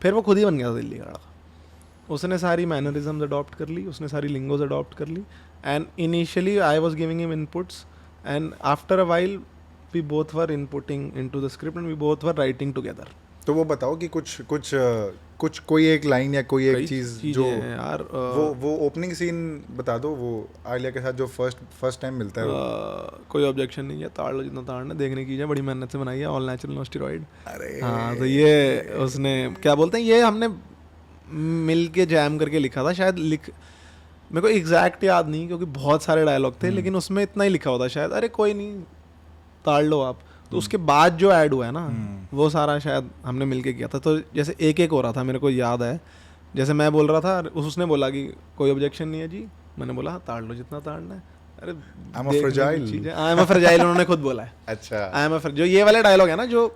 फिर वो खुद ही बन गया था दिल्ली का लड़का। उसने सारी मैनरिज्म्स अडॉप्ट कर ली, उसने सारी लिंगोज अडॉप्ट कर ली, and initially I was giving him inputs and after a while we both were inputting into the script and we both were writing together. तो वो बताओ कि कुछ कोई एक लाइन या कोई एक चीज जो यार वो ओपनिंग सीन बता दो, वो आलिया के साथ जो फर्स्ट टाइम मिलता है। कोई ऑब्जेक्शन नहीं है, ताड़ लो जितना ताड़ना, देखने की बड़ी मेहनत से बनाई है, ऑल नेचुरल नो स्टेरॉइड। अरे हाँ, तो ये उसने क्या बोलते हैं, ये हमने मिल के जैम करके लिखा था शायद। मेरे को एग्जैक्ट याद नहीं क्योंकि बहुत सारे डायलॉग थे, लेकिन उसमें इतना ही लिखा होता शायद, अरे कोई नहीं ताड़ लो आप। तो उसके बाद जो ऐड हुआ है ना, वो सारा शायद हमने मिलके किया था। तो जैसे एक हो रहा था, मेरे को याद है जैसे मैं बोल रहा था, उसने बोला कि कोई ऑब्जेक्शन नहीं है जी, मैंने बोला हाँ ताड़ लो जितना ताड़ना है। अरे आई एम अ फ्रेजाइल उन्होंने खुद बोला है। अच्छा, आई एम अ, जो ये वाले डायलॉग है ना जो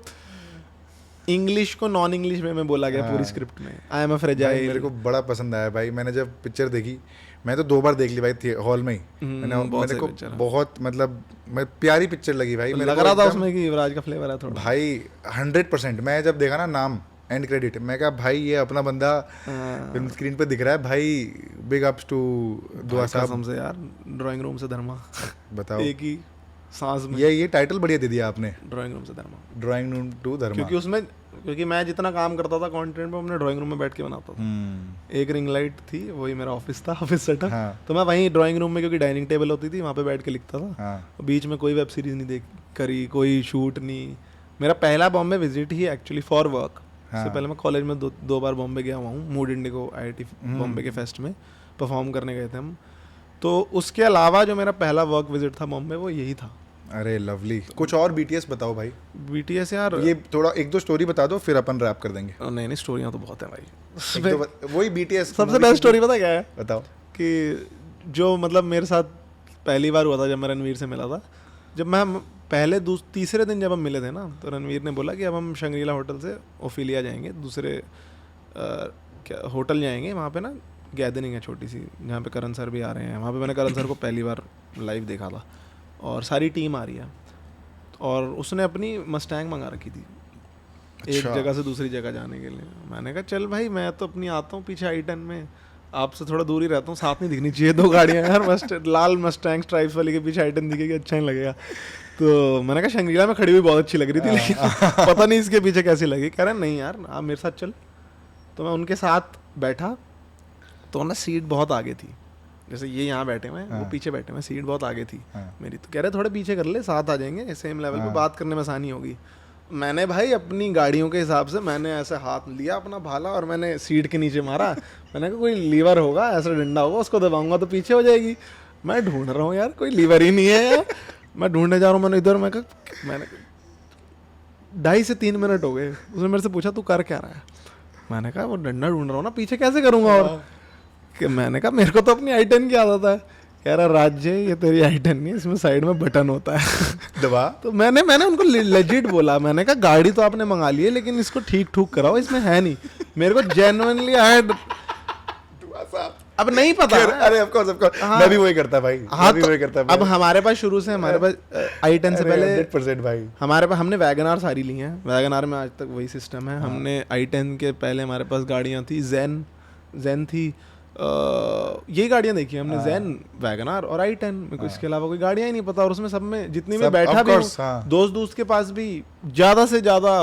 इंग्लिश को नॉन इंग्लिश में बोला गया पूरी स्क्रिप्ट में, आई एम अ फ्रेजाइल, मेरे को बड़ा पसंद आया भाई। मैंने जब पिक्चर देखी, मैं तो 2 बार देख ली भाई हॉल में ही। मैंने को बहुत मतलब मैं प्यारी पिक्चर लगी भाई। लग रहा था उसमें कि युवराज का फ्लेवर है थोड़ा भाई 100%। मैं जब देखा ना नाम एंड क्रेडिट, मैं कहा भाई ये अपना बंदा फिल्म स्क्रीन पे दिख रहा है भाई। बिग अप्स टू दुआ साहब से यार, ड्राइंग रूम से धर्मा। बताओ, एक ही सांस में ये टाइटल बढ़िया दे दिया आपने, ड्राइंग रूम से धर्मा, ड्राइंग रूम टू धर्मा। क्योंकि मैं जितना काम करता था कंटेंट पे अपने ड्राइंग रूम में बैठ के बनाता था। एक रिंग लाइट थी, वही मेरा ऑफिस था, ऑफिस सेटअप। तो मैं वहीं ड्राइंग रूम में, क्योंकि डाइनिंग टेबल होती थी, वहाँ पे बैठ के लिखता था। बीच में कोई वेब सीरीज नहीं करी, कोई शूट नहीं। मेरा पहला Bombay visit he actually for work. इससे पहले मैं कॉलेज में 2 बार बॉम्बे गया हुआ हूँ, मूड इंडिगो IIT बॉम्बे के फेस्ट में परफॉर्म करने गए थे हम। तो उसके अलावा जो मेरा पहला वर्क विजिट था बॉम्बे, वो यही था। अरे लवली। कुछ और BTS बताओ भाई। BTS यार, ये थोड़ा 1-2 स्टोरी बता दो, फिर अपन रैप कर देंगे। नहीं स्टोरियाँ तो बहुत है भाई। वही BTS सबसे बेस्ट स्टोरी पता क्या है? बताओ। कि जो मतलब मेरे साथ पहली बार हुआ था जब मैं रणवीर से मिला था। जब मैं पहले तीसरे दिन जब हम मिले थे ना, तो रणवीर ने बोला कि अब हम शंग्रीला होटल से ओफिलिया जाएंगे, दूसरे क्या होटल जाएंगे, वहाँ पे ना गैदरिंग है छोटी सी, जहाँ पे करण सर भी आ रहे हैं। वहाँ पे मैंने करण सर को पहली बार लाइव देखा था, और सारी टीम आ रही है। और उसने अपनी मस्टैंग मंगा रखी थी एक जगह से दूसरी जगह जाने के लिए। मैंने कहा चल भाई, मैं तो अपनी आता हूँ पीछे I-10 में, आपसे थोड़ा दूर ही रहता हूँ, साथ नहीं दिखनी चाहिए 2 गाड़ियाँ यार। लाल मस्टैंग स्ट्राइप्स वाली के पीछे I-10 दिखेगी, अच्छा नहीं लगेगा। तो मैंने कहा शंग्रीला में खड़ी हुई बहुत अच्छी लग रही थी, लेकिन पता नहीं इसके पीछे कैसी लगी। कह रहे नहीं यार आप मेरे साथ चल। तो मैं उनके साथ बैठा, तो ना सीट बहुत आगे थी, जैसे ये यहाँ बैठे हुए हैं, वो पीछे बैठे हुए, सीट बहुत आगे थी मेरी। तो कह रहे थोड़े पीछे कर ले, साथ आ जाएंगे, सेम लेवल पे बात करने में आसानी होगी। मैंने भाई अपनी गाड़ियों के हिसाब से मैंने ऐसे हाथ लिया अपना भाला, और मैंने सीट के नीचे मारा। मैंने कहा कोई लीवर होगा, ऐसा डंडा होगा, उसको दबाऊंगा तो पीछे हो जाएगी। मैं ढूंढ रहा हूँ यार, कोई लीवर ही नहीं है यार। मैं ढूंढने जा रहा हूँ, मैंने इधर, मैंने 2.5 से 3 मिनट हो गए। उसने मेरे से पूछा तू कर क्या रहा है? मैंने कहा वो डंडा ढूंढ रहा हूँ ना, पीछे कैसे करूँगा? और कि मैंने कहा मेरे को तो अपनी I-10 की आदत है। कह रहा राज्य ये तेरी I-10 नहीं, इसमें साइड में बटन होता है दबा। तो मैंने उनको लेजिट बोला, मैंने कहा गाड़ी तो आपने मंगा ली है, लेकिन इसको ठीक ठूक कराओ, इसमें है नहीं। मेरे को जेन्युइनली अब नहीं पता। अरे ऑफ कोर्स मैं भी वही करता भाई। हाँ, मैं भी वही करता भाई। अब हमारे पास शुरू से हमारे पास I-10 से पहले 100% भाई हमारे पास हमने वैगनार सारी ली हैं। वैगनार में आज तक वही सिस्टम है। हमने I-10 के पहले हमारे पास गाड़ियाँ थी, जेन थी, यही गाड़ियाँ देखी हमने, जेन, वैगनार और I-10। मेरे को इसके अलावा कोई गाड़ियाँ ही नहीं पता। और उसमें सब में जितनी में बैठा भी दोस्त के पास भी ज़्यादा से ज़्यादा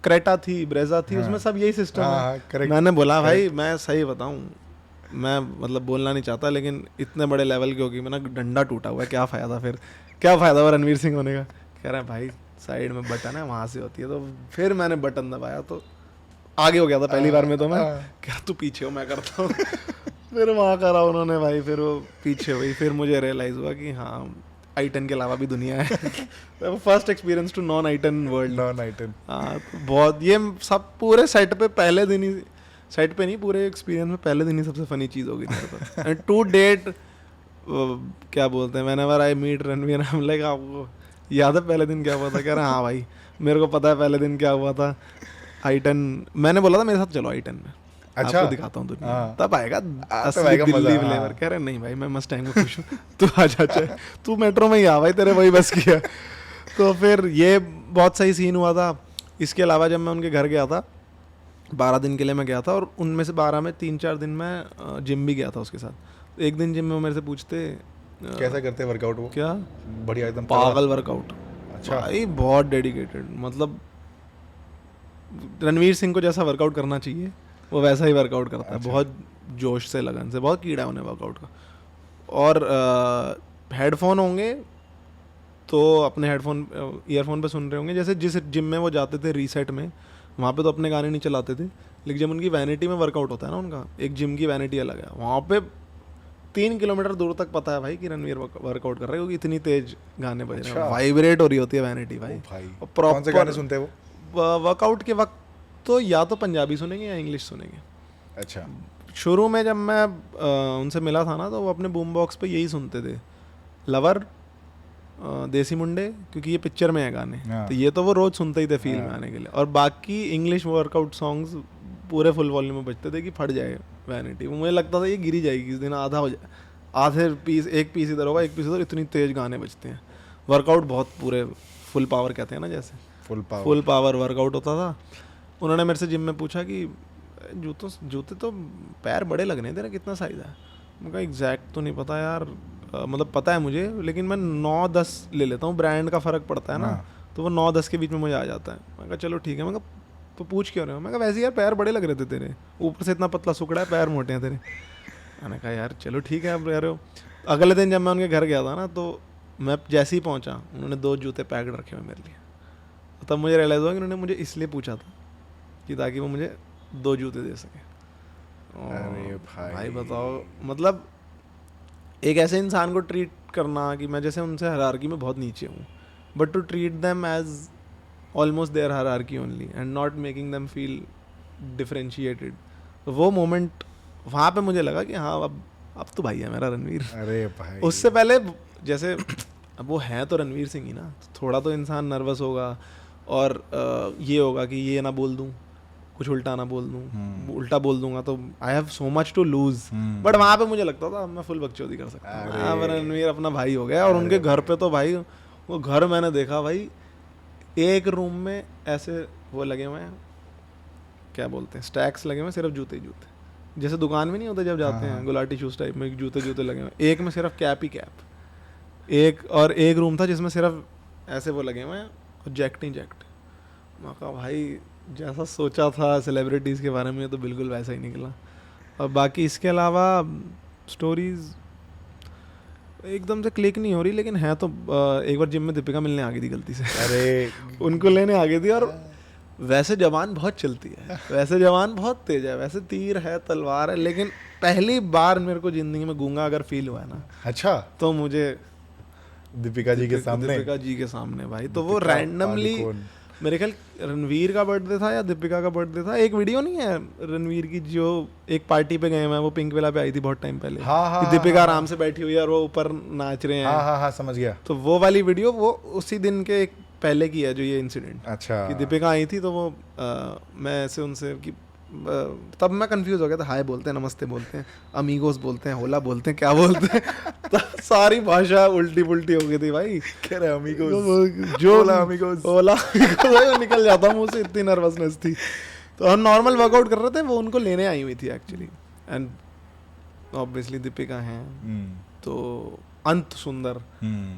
क्रेटा थी, ब्रेजा थी, उसमें सब यही सिस्टम है। मैंने बोला भाई मैं सही बताऊँ, मैं मतलब बोलना नहीं चाहता, लेकिन इतने बड़े लेवल की होगी, मेरा डंडा टूटा हुआ है, क्या फ़ायदा फिर, क्या फ़ायदा हुआ रणवीर सिंह होने का? कह रहा है भाई साइड में बटन है, वहाँ से होती है। तो फिर मैंने बटन दबाया तो आगे हो गया था पहली बार में। तो मैं क्या तू पीछे हो, मैं करता हूँ फिर वहाँ करा उन्होंने भाई, फिर वो पीछे हुई। फिर मुझे रियलाइज़ हुआ कि हाँ I-10 के अलावा भी दुनिया है। First experience to non I-10 world. हाँ बहुत, ये सब पूरे सेट पे पहले दिन ही, सेट पे नहीं पूरे एक्सपीरियंस में पहले दिन ही सबसे फनी चीज़ हो गई थी। एंड टू डेट क्या बोलते हैं, whenever I meet Ranveer I am like आपको याद है पहले दिन क्या हुआ था? कह रहा हाँ भाई मेरे को पता है पहले दिन क्या हुआ था। I-10 मैंने बोला था मेरे साथ चलो I-10 में, अच्छा आपको दिखाता हूँ दुनिया, तब आएगा असली दिल्ली फ्लेवर। कह रहे नहीं भाई मैं मस्टैंग में खुश हूँ, तू आ जा, तू मेट्रो में ही आ भाई, तेरे वही बस किया। तो फिर ये बहुत सही सीन हुआ था। इसके अलावा जब मैं उनके घर गया था 12 दिन के लिए मैं गया था, और उनमें से 12 में 3-4 दिन मैं जिम भी गया था उसके साथ। एक दिन जिम में वो मेरे से पूछते कैसा करते वर्कआउट? वो क्या बढ़िया एकदम पागल वर्कआउट। अच्छा भाई बहुत डेडिकेटेड, मतलब रणवीर सिंह को जैसा वर्कआउट करना चाहिए वो वैसा ही वर्कआउट करता है। बहुत जोश से, लगन से, बहुत कीड़ा उन्हें वर्कआउट का। और हेडफोन होंगे तो अपने हेडफोन ईयरफोन पे सुन रहे होंगे। जैसे जिस जिम में वो जाते थे रीसेट में, वहाँ पे तो अपने गाने नहीं चलाते थे, लेकिन जब उनकी वैनिटी में वर्कआउट होता है ना, उनका एक जिम की वैनिटी अलग है, वहाँ पे 3 किलोमीटर दूर तक पता है भाई कि रणवीर वर्कआउट कर रहे हो, क्योंकि इतनी तेज गाने बज रहे हैं, वाइब्रेट हो रही होती है वैनिटी भाई। कौन से गाने सुनते हैं वो? वर्कआउट के वक्त तो या तो पंजाबी सुनेंगे या इंग्लिश सुनेंगे। अच्छा। शुरू में जब मैं उनसे मिला था ना, तो वो अपने बूम बॉक्स पे यही सुनते थे, लवर, देसी मुंडे, क्योंकि ये पिक्चर में है गाने, तो ये तो वो रोज सुनते ही थे फील में आने के लिए। और बाकी इंग्लिश वर्कआउट सॉन्ग्स पूरे फुल वॉल्यूम में बजते थे कि फट जाए वैनिटी। मुझे लगता था ये गिरी जाएगी इस दिन, आधा हो जाए, आधे पीस, एक पीस इधर होगा एक पीस उधर, इतनी तेज गाने बजते हैं। वर्कआउट बहुत पूरे फुल पावर कहते हैं ना, जैसे फुल पावर वर्कआउट होता था। उन्होंने मेरे से जिम में पूछा कि जूते तो पैर बड़े लगने हैं तेरे, कितना साइज़ है? मैं कहा एग्जैक्ट तो नहीं पता यार, मतलब पता है मुझे, लेकिन मैं 9-10 ले लेता हूँ, ब्रांड का फ़र्क पड़ता है ना, तो वो 9-10 के बीच में मुझे आ जाता है। मैं कहा चलो ठीक है। मैं कहा तो पूछ क्यों रहे हो? मैं कहा वैसे यार पैर बड़े लग रहे थे तेरे, ऊपर से इतना पतला सुकड़ा है, पैर मोटे हैं तेरे। मैंने कहा यार चलो ठीक है, आप रह रहे हो। अगले दिन जब मैं उनके घर गया था ना, तो मैं जैसे ही पहुँचा, उन्होंने 2 जूते पैक्ड रखे हुए मेरे लिए। तब मुझे रियलाइज़ हुआ कि उन्होंने मुझे इसलिए पूछा था कि ताकि वो मुझे 2 जूते दे सके। अरे भाई बताओ, मतलब एक ऐसे इंसान को ट्रीट करना कि मैं जैसे उनसे हायरार्की में बहुत नीचे हूँ, but to treat them as almost their hierarchy only and not making them feel differentiated, वो मोमेंट वहाँ पे मुझे लगा कि हाँ अब तो भाई है मेरा रणवीर। अरे भाई, उससे पहले जैसे अब वो है तो रणवीर सिंह ही ना, तो थोड़ा तो इंसान नर्वस होगा और ये होगा कि ये ना बोल दूँ, कुछ उल्टा ना बोल दूँ, उल्टा बोल दूंगा तो I have so much to lose. But वहाँ पे मुझे लगता था मैं फुल बकचोदी कर सकता हूँ, रणवीर अपना भाई हो गया। और उनके घर पे तो भाई, वो घर मैंने देखा भाई, एक रूम में ऐसे वो लगे हुए हैं, क्या बोलते हैं, स्टैक्स लगे हुए हैं, सिर्फ जूते ही जूते, जैसे दुकान में नहीं होते जब जाते हैं गुलाटी शूज टाइप में, जूते जूते लगे हुए। एक में सिर्फ कैप ही कैप, एक रूम था जिसमें सिर्फ ऐसे वो लगे हुए हैं और जैकेट ही जैकेट। मैं कहा भाई जैसा सोचा था सेलिब्रिटीज़ के बारे में तो बिल्कुल वैसा ही निकला। और बाकी इसके अलावा स्टोरीज एकदम से क्लिक नहीं हो रही, लेकिन है तो एक बार जिम में दीपिका मिलने आ गई थी गलती से। अरे उनको लेने आ गई थी, और वैसे जवान बहुत चलती है, वैसे जवान बहुत तेज है, वैसे तीर है तलवार है, लेकिन पहली बार मेरे को ज़िंदगी में गूंगा अगर फील हुआ है ना, अच्छा, तो मुझे दीपिका जी के सामने भाई। तो वो रैंडमली, मेरे ख्याल रणवीर का बर्थडे था या दीपिका का बर्थडे था, एक वीडियो नहीं है रणवीर की जो एक पार्टी पे गए हैं, वो पिंक विला पे आई थी बहुत टाइम पहले, दीपिका आराम से बैठी हुई है और वो ऊपर नाच रहे हैं। हाँ, समझ गया। तो वो वाली वीडियो वो उसी दिन के एक पहले की है जो ये इंसिडेंट। अच्छा, कि दीपिका आई थी, तो वो मैं ऐसे उनसे कि तब मैं कंफ्यूज हो गया था, हाय बोलते हैं, नमस्ते बोलते हैं, अमीगोस बोलते हैं, होला बोलते हैं, क्या बोलते हैं। तो सारी भाषा उल्टी पुल्टी हो गई थी भाई। कह रहे अमीगोस, जो होला निकल जाता मुंह से, इतनी नर्वसनेस थी। तो हम नॉर्मल वर्कआउट कर रहे थे, वो उनको लेने आई हुई थी एक्चुअली, एंड ऑब्वियसली दीपिका हैं तो अंत सुंदर,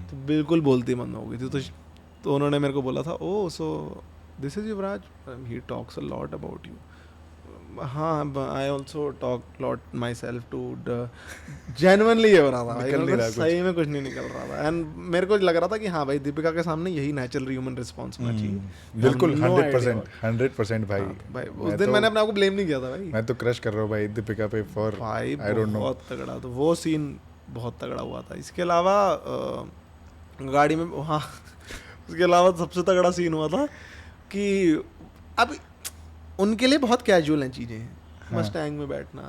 तो बिल्कुल बोलती बंद हो गई थी। तो उन्होंने मेरे को बोला था, oh so this is Yuvraj, he talks a lot about you. हाँ, I also talk lot myself too, genuinely ये हो रहा था भाई, सही में कुछ नहीं निकल रहा था। एंड मेरे को लग रहा था कि हाँ भाई, दीपिका के सामने यही नेचुरल ह्यूमन रिस्पॉन्स होना चाहिए। बिल्कुल 100% भाई। उस दिन मैंने अपने आप को ब्लेम नहीं किया था भाई, मैं तो क्रश कर रहा हूँ भाई दीपिका पे फॉर भाई, बहुत तगड़ा। तो वो सीन बहुत तगड़ा हुआ था। इसके अलावा गाड़ी में वहाँ उसके अलावा सबसे तगड़ा सीन हुआ था कि अब उनके लिए बहुत कैजुअल हैं चीज़ें, मस्टैंग में बैठना,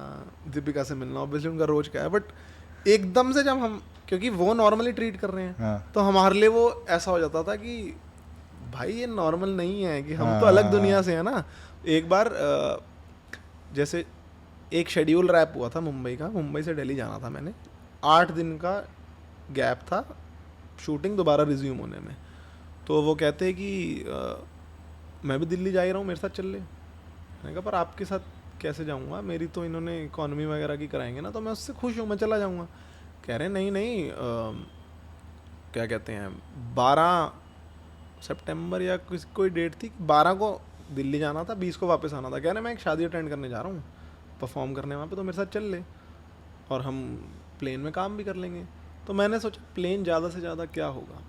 दीपिका से मिलना, ऑब्वियसली उनका रोज का है, बट एकदम से जब हम, क्योंकि वो नॉर्मली ट्रीट कर रहे हैं, तो हमारे लिए वो ऐसा हो जाता था कि भाई ये नॉर्मल नहीं है, कि हम तो अलग दुनिया से हैं ना। एक बार जैसे एक शेड्यूल रैप हुआ था मुंबई का, मुंबई से दिल्ली जाना था मैंने, 8 दिन का गैप था शूटिंग दोबारा रिज्यूम होने में। तो वो कहते हैं कि मैं भी दिल्ली जा ही रहा हूँ, मेरे साथ चल ले। मैंने कहा पर आपके साथ कैसे जाऊँगा, मेरी तो इन्होंने इकॉनमी वगैरह की कराएंगे ना, तो मैं उससे खुश हूँ, मैं चला जाऊँगा। कह रहे नहीं क्या कहते हैं, 12 सितंबर या कोई डेट थी, 12 को दिल्ली जाना था, 20 को वापस आना था। कह रहे मैं एक शादी अटेंड करने जा रहा हूँ, परफॉर्म करने वहाँ पे, तो मेरे साथ चल ले और हम प्लेन में काम भी कर लेंगे। तो मैंने सोचा प्लेन ज़्यादा से ज़्यादा क्या होगा,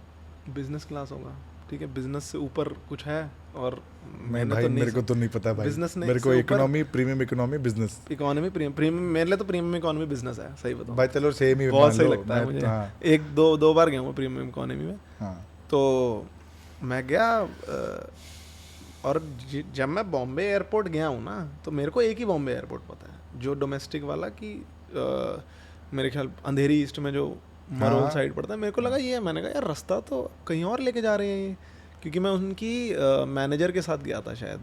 बिज़नेस क्लास होगा, ठीक है, बिज़नेस से ऊपर कुछ है। और मैंने भाई, तो मेरे को तो नहीं पता भाई, बिजनेस मेरे को economy, premium economy, business economy, premium, मेरे लिए तो प्रीमियम इकोनॉमी बिजनेस है, सही बताऊं भाई। चलो सेम ही, बहुत सही लगता है मुझे। हाँ। एक दो बार गया हूँ प्रीमियम इकोनॉमी में। हाँ। तो मैं गया और जब मैं बॉम्बे एयरपोर्ट गया हूँ ना, तो मेरे को एक ही बॉम्बे एयरपोर्ट पता है, जो डोमेस्टिक वाला कि मेरे ख्याल अंधेरी ईस्ट में जो मरोल साइड पड़ता है, मेरे को लगा ये, मैंने कहा यार रास्ता तो कहीं और लेके जा रहे हैं ये, क्योंकि मैं उनकी मैनेजर के साथ गया था शायद,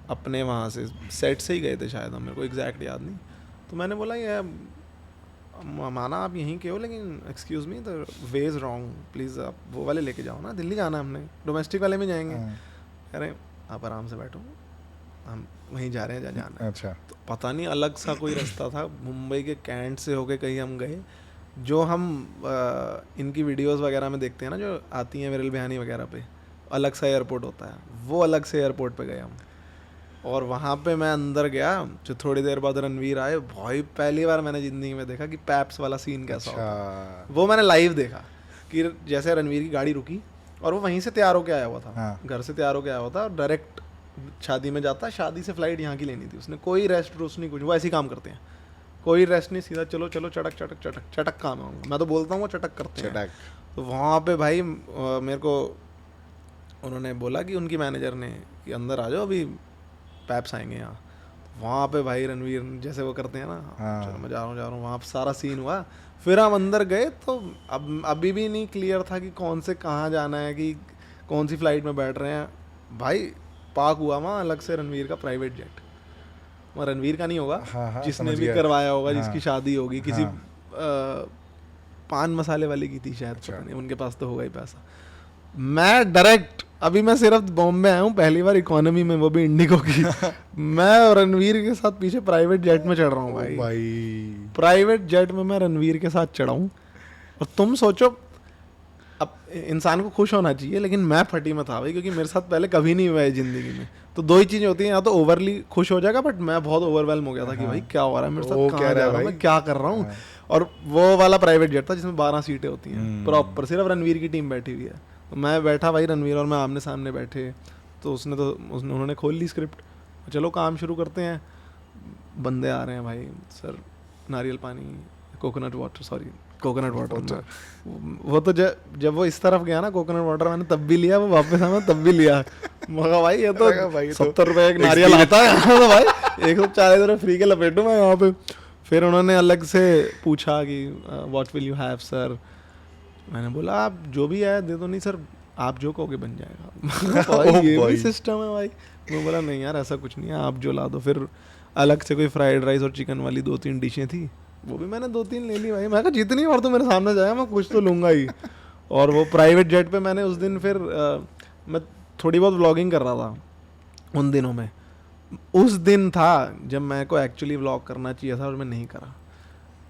अपने वहाँ से सेट से ही गए थे शायद हम, मेरे को एग्जैक्ट याद नहीं। तो मैंने बोला ये माना आप यहीं के हो, लेकिन excuse me the way is wrong, please आप वो वाले लेके जाओ ना, दिल्ली जाना है हमने, डोमेस्टिक वाले में जाएंगे। कह रहे आप आराम से बैठो, हम वहीं जा रहे हैं जहाँ जाना है। अच्छा। तो पता नहीं अलग सा कोई रास्ता था, मुंबई के कैंट से होके कहीं हम गए, जो हम इनकी वीडियोस वगैरह में देखते हैं ना, जो आती हैं विरल बिहानी वगैरह पे, अलग सा एयरपोर्ट होता है, वो अलग से एयरपोर्ट पे गए हम। और वहाँ पे मैं अंदर गया, जो थोड़ी देर बाद रणवीर आए, भाई पहली बार मैंने ज़िंदगी में देखा कि पैप्स वाला सीन कैसा होता है। वो मैंने लाइव देखा कि जैसे रणवीर की गाड़ी रुकी और वो वहीं से तैयार होके आया हुआ था, घर से तैयार होके आया हुआ था, और डायरेक्ट शादी में जाता, शादी से फ्लाइट यहाँ की लेनी थी उसने, कोई रेस्ट रूस्ट नहीं, कुछ, वो ऐसे ही काम करते हैं, कोई रेस्ट नहीं, सीधा चलो चलो चटक चटक चटक चटक काम है, मैं तो बोलता हूँ वो चटक करते हैं। तो वहाँ पे भाई मेरे को उन्होंने बोला कि उनकी मैनेजर ने कि अंदर आ जाओ, अभी पैप्स आएंगे यहाँ। वहाँ पे भाई रणवीर जैसे वो करते हैं ना, चलो मैं जा रहा हूँ, वहाँ पे सारा सीन हुआ। फिर हम अंदर गए तो अब अभी भी नहीं क्लियर था कि कौन से कहाँ जाना है, कि कौन सी फ्लाइट में बैठ रहे हैं। भाई पाक हुआ वहाँ अलग से रणवीर का प्राइवेट जेट, वहाँ रणवीर का नहीं होगा, जिसने भी करवाया होगा, जिसकी शादी होगी, किसी पान मसाले वाले की थी शायद, पता नहीं, उनके पास तो होगा ही पैसा। मैं डायरेक्ट, अभी मैं सिर्फ बॉम्बे आया हूँ पहली बार इकोनॉमी में, वो भी इंडिगो की मैं रणवीर के साथ पीछे प्राइवेट जेट में चढ़ रहा हूँ भाई, प्राइवेट जेट में मैं रणवीर के साथ चढ़ा हूँ। और तुम सोचो, अब इंसान को खुश होना चाहिए, लेकिन मैं फटी में था भाई, क्योंकि मेरे साथ पहले कभी नहीं हुआ है ज़िंदगी में। तो दो ही चीज़ें होती हैं, या तो ओवरली खुश हो जाएगा, बट मैं बहुत ओवरवेल्म हो गया था कि भाई क्या हो रहा है मेरे साथ, कहाँ जा रहा हूँ मैं, क्या कर रहा हूँ। और वो वाला प्राइवेट जेट था जिसमें 12 सीटें होती हैं प्रॉपर, सिर्फ रणवीर की टीम बैठी हुई है। तो मैं बैठा भाई, रणवीर और मैं आमने सामने बैठे, तो उन्होंने खोल ली स्क्रिप्ट, चलो काम शुरू करते हैं। बंदे आ रहे हैं भाई, सर नारियल पानी, कोकोनट वाटर। वो तो जब वो इस तरफ गया ना, कोकोनट वाटर मैंने तब भी लिया, वो वापस आया तब भी लिया। मगर भाई ये तो 70 रुपये एक नारियल आता है तो भाई 140 रुपये फ्री के लपेटूँ मैं यहाँ पे। फिर उन्होंने अलग से पूछा कि what will you have sir, मैंने बोला आप जो भी है दे दो। नहीं सर आप जो कहोगे बन जाएगा। ये भी सिस्टम है भाई। मैं बोला नहीं यार ऐसा कुछ नहीं है, आप जो ला दो। फिर अलग से कोई फ्राइड राइस और चिकन वाली 2-3 डिशें थी, वो भी मैंने 2-3 ले ली भाई। मैं कहा जितनी और तो मेरे सामने जाएगा मैं कुछ तो लूँगा ही। और वो प्राइवेट जेट पे मैंने उस दिन फिर मैं थोड़ी बहुत व्लॉगिंग कर रहा था उन दिनों में। उस दिन था जब मेरे को एक्चुअली व्लॉग करना चाहिए था और मैं नहीं करा,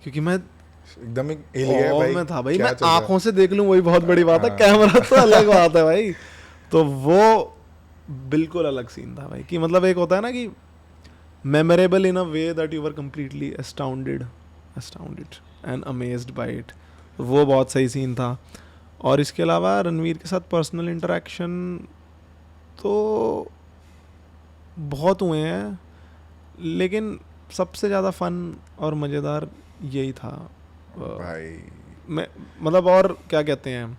क्योंकि मैं एकदम भाई में था भाई। मैं आंखों से देख लूँ वही बहुत बड़ी बात है, कैमरा तो अलग बात है भाई। तो वो बिल्कुल अलग सीन था भाई, कि मतलब एक होता है ना कि memorable in a way that you were completely astounded and amazed by it। वो बहुत सही सीन था। और इसके अलावा रणवीर के साथ पर्सनल इंटरेक्शन तो बहुत हुए हैं, लेकिन सबसे ज़्यादा फन और मज़ेदार यही था भाई। मैं मतलब और क्या कहते हैं,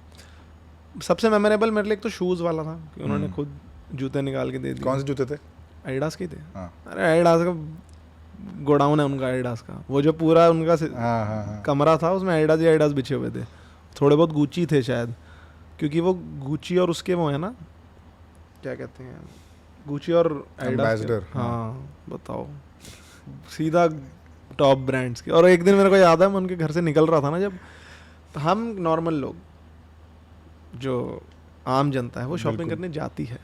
सबसे मेमोरेबल मेरे लिए एक तो शूज़ वाला था कि उन्होंने खुद जूते निकाल के दे दिए। कौन से जूते थे? एडिडास के थे। अरे एडिडास का गोडाउन है उनका, एडिडास का। वो जो पूरा उनका कमरा था उसमें एडिडास बिछे हुए थे। थोड़े बहुत गुची थे शायद, क्योंकि वो गुची और उसके वो है ना क्या कहते हैं, गुची और एडिडास। हाँ बताओ, सीधा टॉप ब्रांड्स के। और एक दिन मेरे को याद है मैं उनके घर से निकल रहा था ना, जब हम नॉर्मल लोग जो आम जनता है वो शॉपिंग करने जाती है,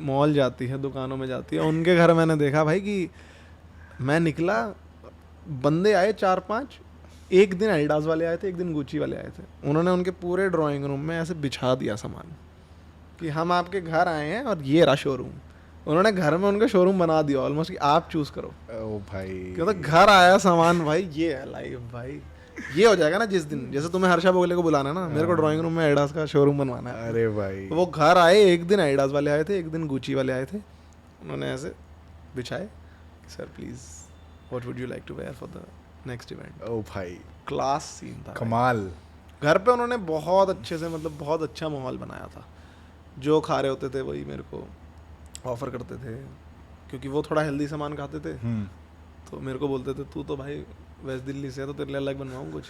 मॉल जाती है, दुकानों में जाती है, उनके घर मैंने देखा भाई कि मैं निकला, बंदे आए 4-5, एक दिन एडिडास वाले आए थे, एक दिन गुची वाले आए थे। उन्होंने उनके पूरे ड्राइंग रूम में ऐसे बिछा दिया सामान कि हम आपके घर आए हैं और ये रहा शोरूम। उन्होंने घर में उनका शोरूम बना दिया ऑलमोस्ट कि आप चूज करो। ओ भाई, क्योंकि घर आया सामान भाई, ये है लाइफ भाई। ये हो जाएगा ना जिस दिन, जैसे तुम्हें हर्षा बोगले को बुलाना है ना, मेरे को ड्राइंग रूम में एडिडास का शोरूम बनवाना है। अरे भाई, वो घर आए, एक दिन एडिडास वाले आए थे, एक दिन गुची वाले आए थे। उन्होंने ऐसे बिछाए, sir please what would you like to wear for the next event. Oh भाई, क्लास सीन था, कमाल। घर पे उन्होंने बहुत अच्छे से, मतलब बहुत अच्छा माहौल बनाया था। जो खा रहे होते थे वही मेरे को ऑफर करते थे, क्योंकि वो थोड़ा हेल्दी सामान खाते थे। तो मेरे को बोलते थे तू तो भाई वेस्ट दिल्ली से है तो तेरे लिए अलग बनवाऊँ कुछ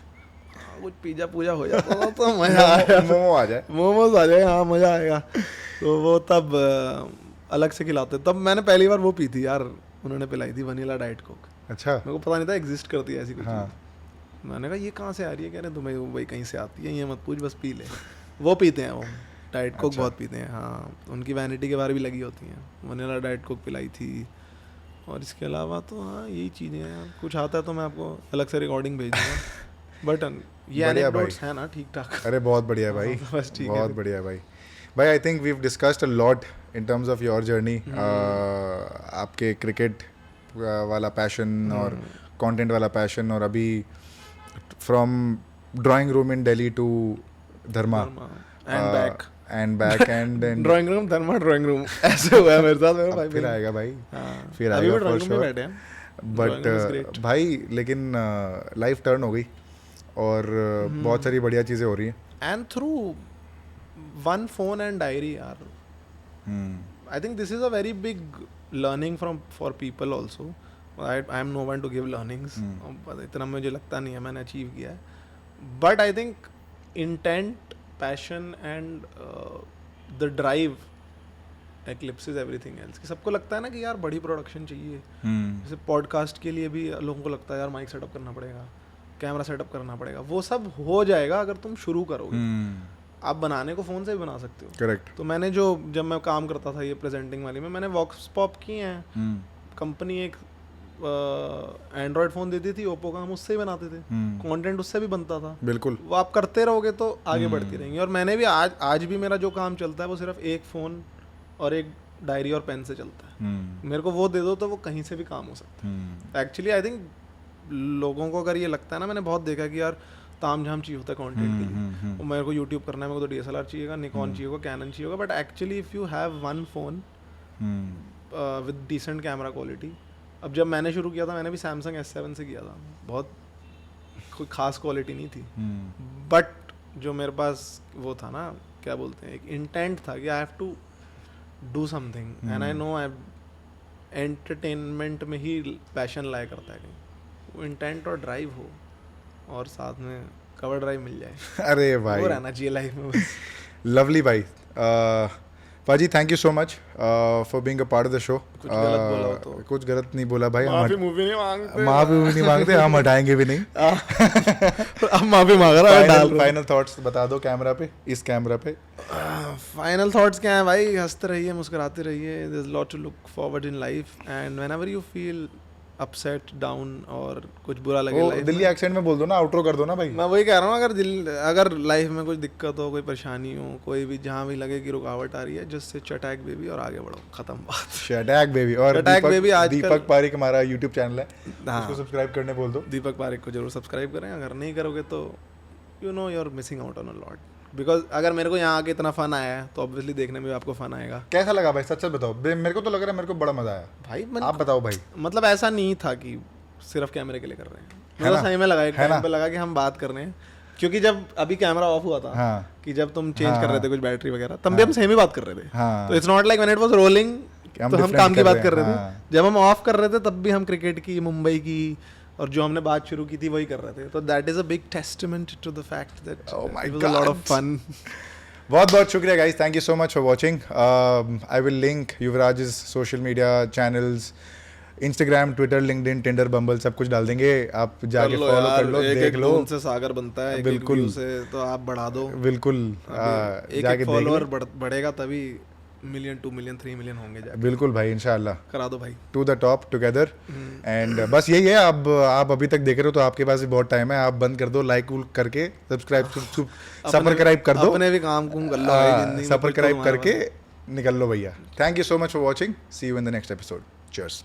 पिज्जा पूजा हो जाता था तो मज़ा आया, मोमो आ जाए, मोमोज आ जाए, हाँ मज़ा आएगा। तो वो तब अलग से खिलाते। तब मैंने पहली बार वो पी थी यार, उन्होंने पिलाई थी वनीला डाइट कोक। अच्छा, मेरे को पता नहीं था एग्जिस्ट करती है ऐसी कुछ हाँ। चीज़। मैंने कहा ये कहाँ से आ रही है, कह रहे तुम्हें भाई कहीं से आती है, ये मत पूछ बस पी ले। वो पीते हैं वो डाइट कोक, बहुत पीते हैं। हाँ, उनकी वैनिटी के बारे भी लगी होती हैं। वनीला डाइट कोक पिलाई थी। और इसके अलावा तो हाँ यही चीज़ें हैं। कुछ आता है तो मैं आपको अलग से रिकॉर्डिंग भेज दूँगा। बट ये एनेक्डोट्स है ना ठीक ठाक। अरे बहुत बढ़िया है भाई, बस ठीक है, बहुत बढ़िया है भाई। भाई I think we've discussed a lot in terms of your journey. आपके क्रिकेट वाला पैशन और कंटेंट वाला पैशन, और अभी from drawing room in Delhi to Dharma and back and drawing room Dharma drawing room ऐसे हुआ है मेरे साथ। मेरे भाई फिर आएगा भाई, फिर आएगा फॉर श्योर। बट भाई लेकिन लाइफ टर्न हो गई और बहुत सारी बढ़िया चीज़ें हो रही हैं। And through one phone and diary यार, I think this is a very big learning for people also. I am no one to give learnings, इतना मुझे लगता नहीं है मैंने अचीव किया है। But I think intent, passion and the drive eclipses everything else. कि सबको लगता है ना कि यार बड़ी प्रोडक्शन चाहिए, जैसे पॉडकास्ट के लिए भी लोगों को लगता है यार माइक सेटअप करना पड़ेगा, कैमरा सेटअप करना पड़ेगा। वो सब हो जाएगा अगर तुम शुरू करोगे। आप बनाने को फ़ोन से भी बना सकते हो। करेक्ट। तो मैंने जब मैं काम करता था ये प्रेजेंटिंग वाली में, मैंने वॉक्स पॉप किए हैं। कंपनी एक एंड्रॉयड फ़ोन देती थी ओप्पो का, हम उससे ही बनाते थे। कंटेंट उससे भी बनता था। बिल्कुल। वो आप करते रहोगे तो आगे बढ़ती रहेंगी। और मैंने भी आज भी मेरा जो काम चलता है वो सिर्फ एक फ़ोन और एक डायरी और पेन से चलता है। मेरे को वो दे दो तो वो कहीं से भी काम हो सकता है। एक्चुअली आई थिंक लोगों को अगर ये लगता है ना, मैंने बहुत देखा कि यार ताम झाम चाहिए होता है कंटेंट के लिए। तो मेरे को यूट्यूब करना है, मेरे को तो DSLR चाहिएगा, निकॉन चाहिए होगा, कैनन चाहिए होगा। But actually if you have one phone with decent camera quality. अब जब मैंने शुरू किया था मैंने भी सैमसंग S7 से किया था, बहुत कोई ख़ास क्वालिटी नहीं थी। बट जो मेरे पास वो था ना, क्या बोलते हैं, एक इंटेंट था कि I have to do something and I know entertainment में ही पैशन लाया करता है कहीं। वो इंटेंट और ड्राइव हो और साथ में कवर ड्राइव मिल जाए। अरे भाई वो रहना चाहिए लाइफ में। लवली भाई। पाजी thank you so much for being a part of the show. कुछ गलत बोला हो तो कुछ गलत नहीं बोला भाई, माफी मूवी नहीं मांगते, माफी नहीं मांगते, हम हटाएंगे भी नहीं। अब माफी मांग रहा है। फाइनल थॉट्स बता दो कैमरा पे, इस कैमरा पे। फाइनल थॉट्स क्या है भाई? हंसते रहिए, मुस्कुराते रहिए। There is lot to look forward in life and whenever you feel upset down और कुछ बुरा लगे लाइफ, दिल्ली एक्सेंट में बोल दो ना, आउटरो कर दो ना भाई। मैं वही कह रहा हूँ, अगर लाइफ में कुछ दिक्कत हो, कोई परेशानी हो, कोई भी जहाँ भी लगे कि रुकावट आ रही है, जस्ट से चटैक बेबी और आगे बढ़ो, खत्म बात। चटैक बेबी। और दीपक पारिक हमारा यूट्यूब चैनल है, उसको सब्सक्राइब करने बोल दो। दीपक पारिक को जरूर सब्सक्राइब करें। अगर नहीं करोगे तो you know you are missing out on a lot. Because अगर मेरे को यहाँ आके इतना फन आया है तो ऑब्वियसली देखने में भी आपको फन आएगा। कैसा लगा भाई? सच सच बताओ। मेरे को तो लग रहा है मेरे को बड़ा मजा आया भाई। आप बताओ भाई। मतलब ऐसा नहीं था कि सिर्फ कैमरे के लिए कर रहे हैं, मेरे को सही में लगा, एक टाइम पे लगा कि हम बात कर रहे हैं। क्योंकि जब अभी कैमरा ऑफ हुआ था, कि जब तुम चेंज कर रहे थे कुछ बैटरी वगैरह, तब भी हम सेम ही बात कर रहे थे। तो it's not like when it was rolling तो हम काम की बात कर रहे थे। जब हम ऑफ कर रहे थे तब भी हम क्रिकेट की, मुंबई की, और जो हमने बात शुरू की थी वही कर रहे थे। तो that is a big testament to the fact that it was a lot of fun. बहुत बहुत शुक्रिया guys, thank you so much for watching. I will link Yuvraj's social media channels, Instagram, Twitter, LinkedIn, Tinder, Bumble, सब कुछ डाल देंगे। आप जाके follow कर लो, देख लो। उनसे सागर बनता है बिल्कुल से, तो आप बढ़ा दो बिल्कुल। एक फॉलोअर बढ़ेगा तभी 1 मिलियन, 2 मिलियन, 3 मिलियन होंगे जाके। बिल्कुल भाई, इंशाल्लाह करा दो भाई, to the top together. And बस यही है। अब आप अभी तक देख रहे हो तो आपके पास भी बहुत टाइम है। आप बंद कर दो, लाइक करके सब्सक्राइब कर दो, अपने भी काम कर लो, सब्सक्राइब करके निकल लो भैया। Thank you so much for watching, see you in the next episode. Cheers.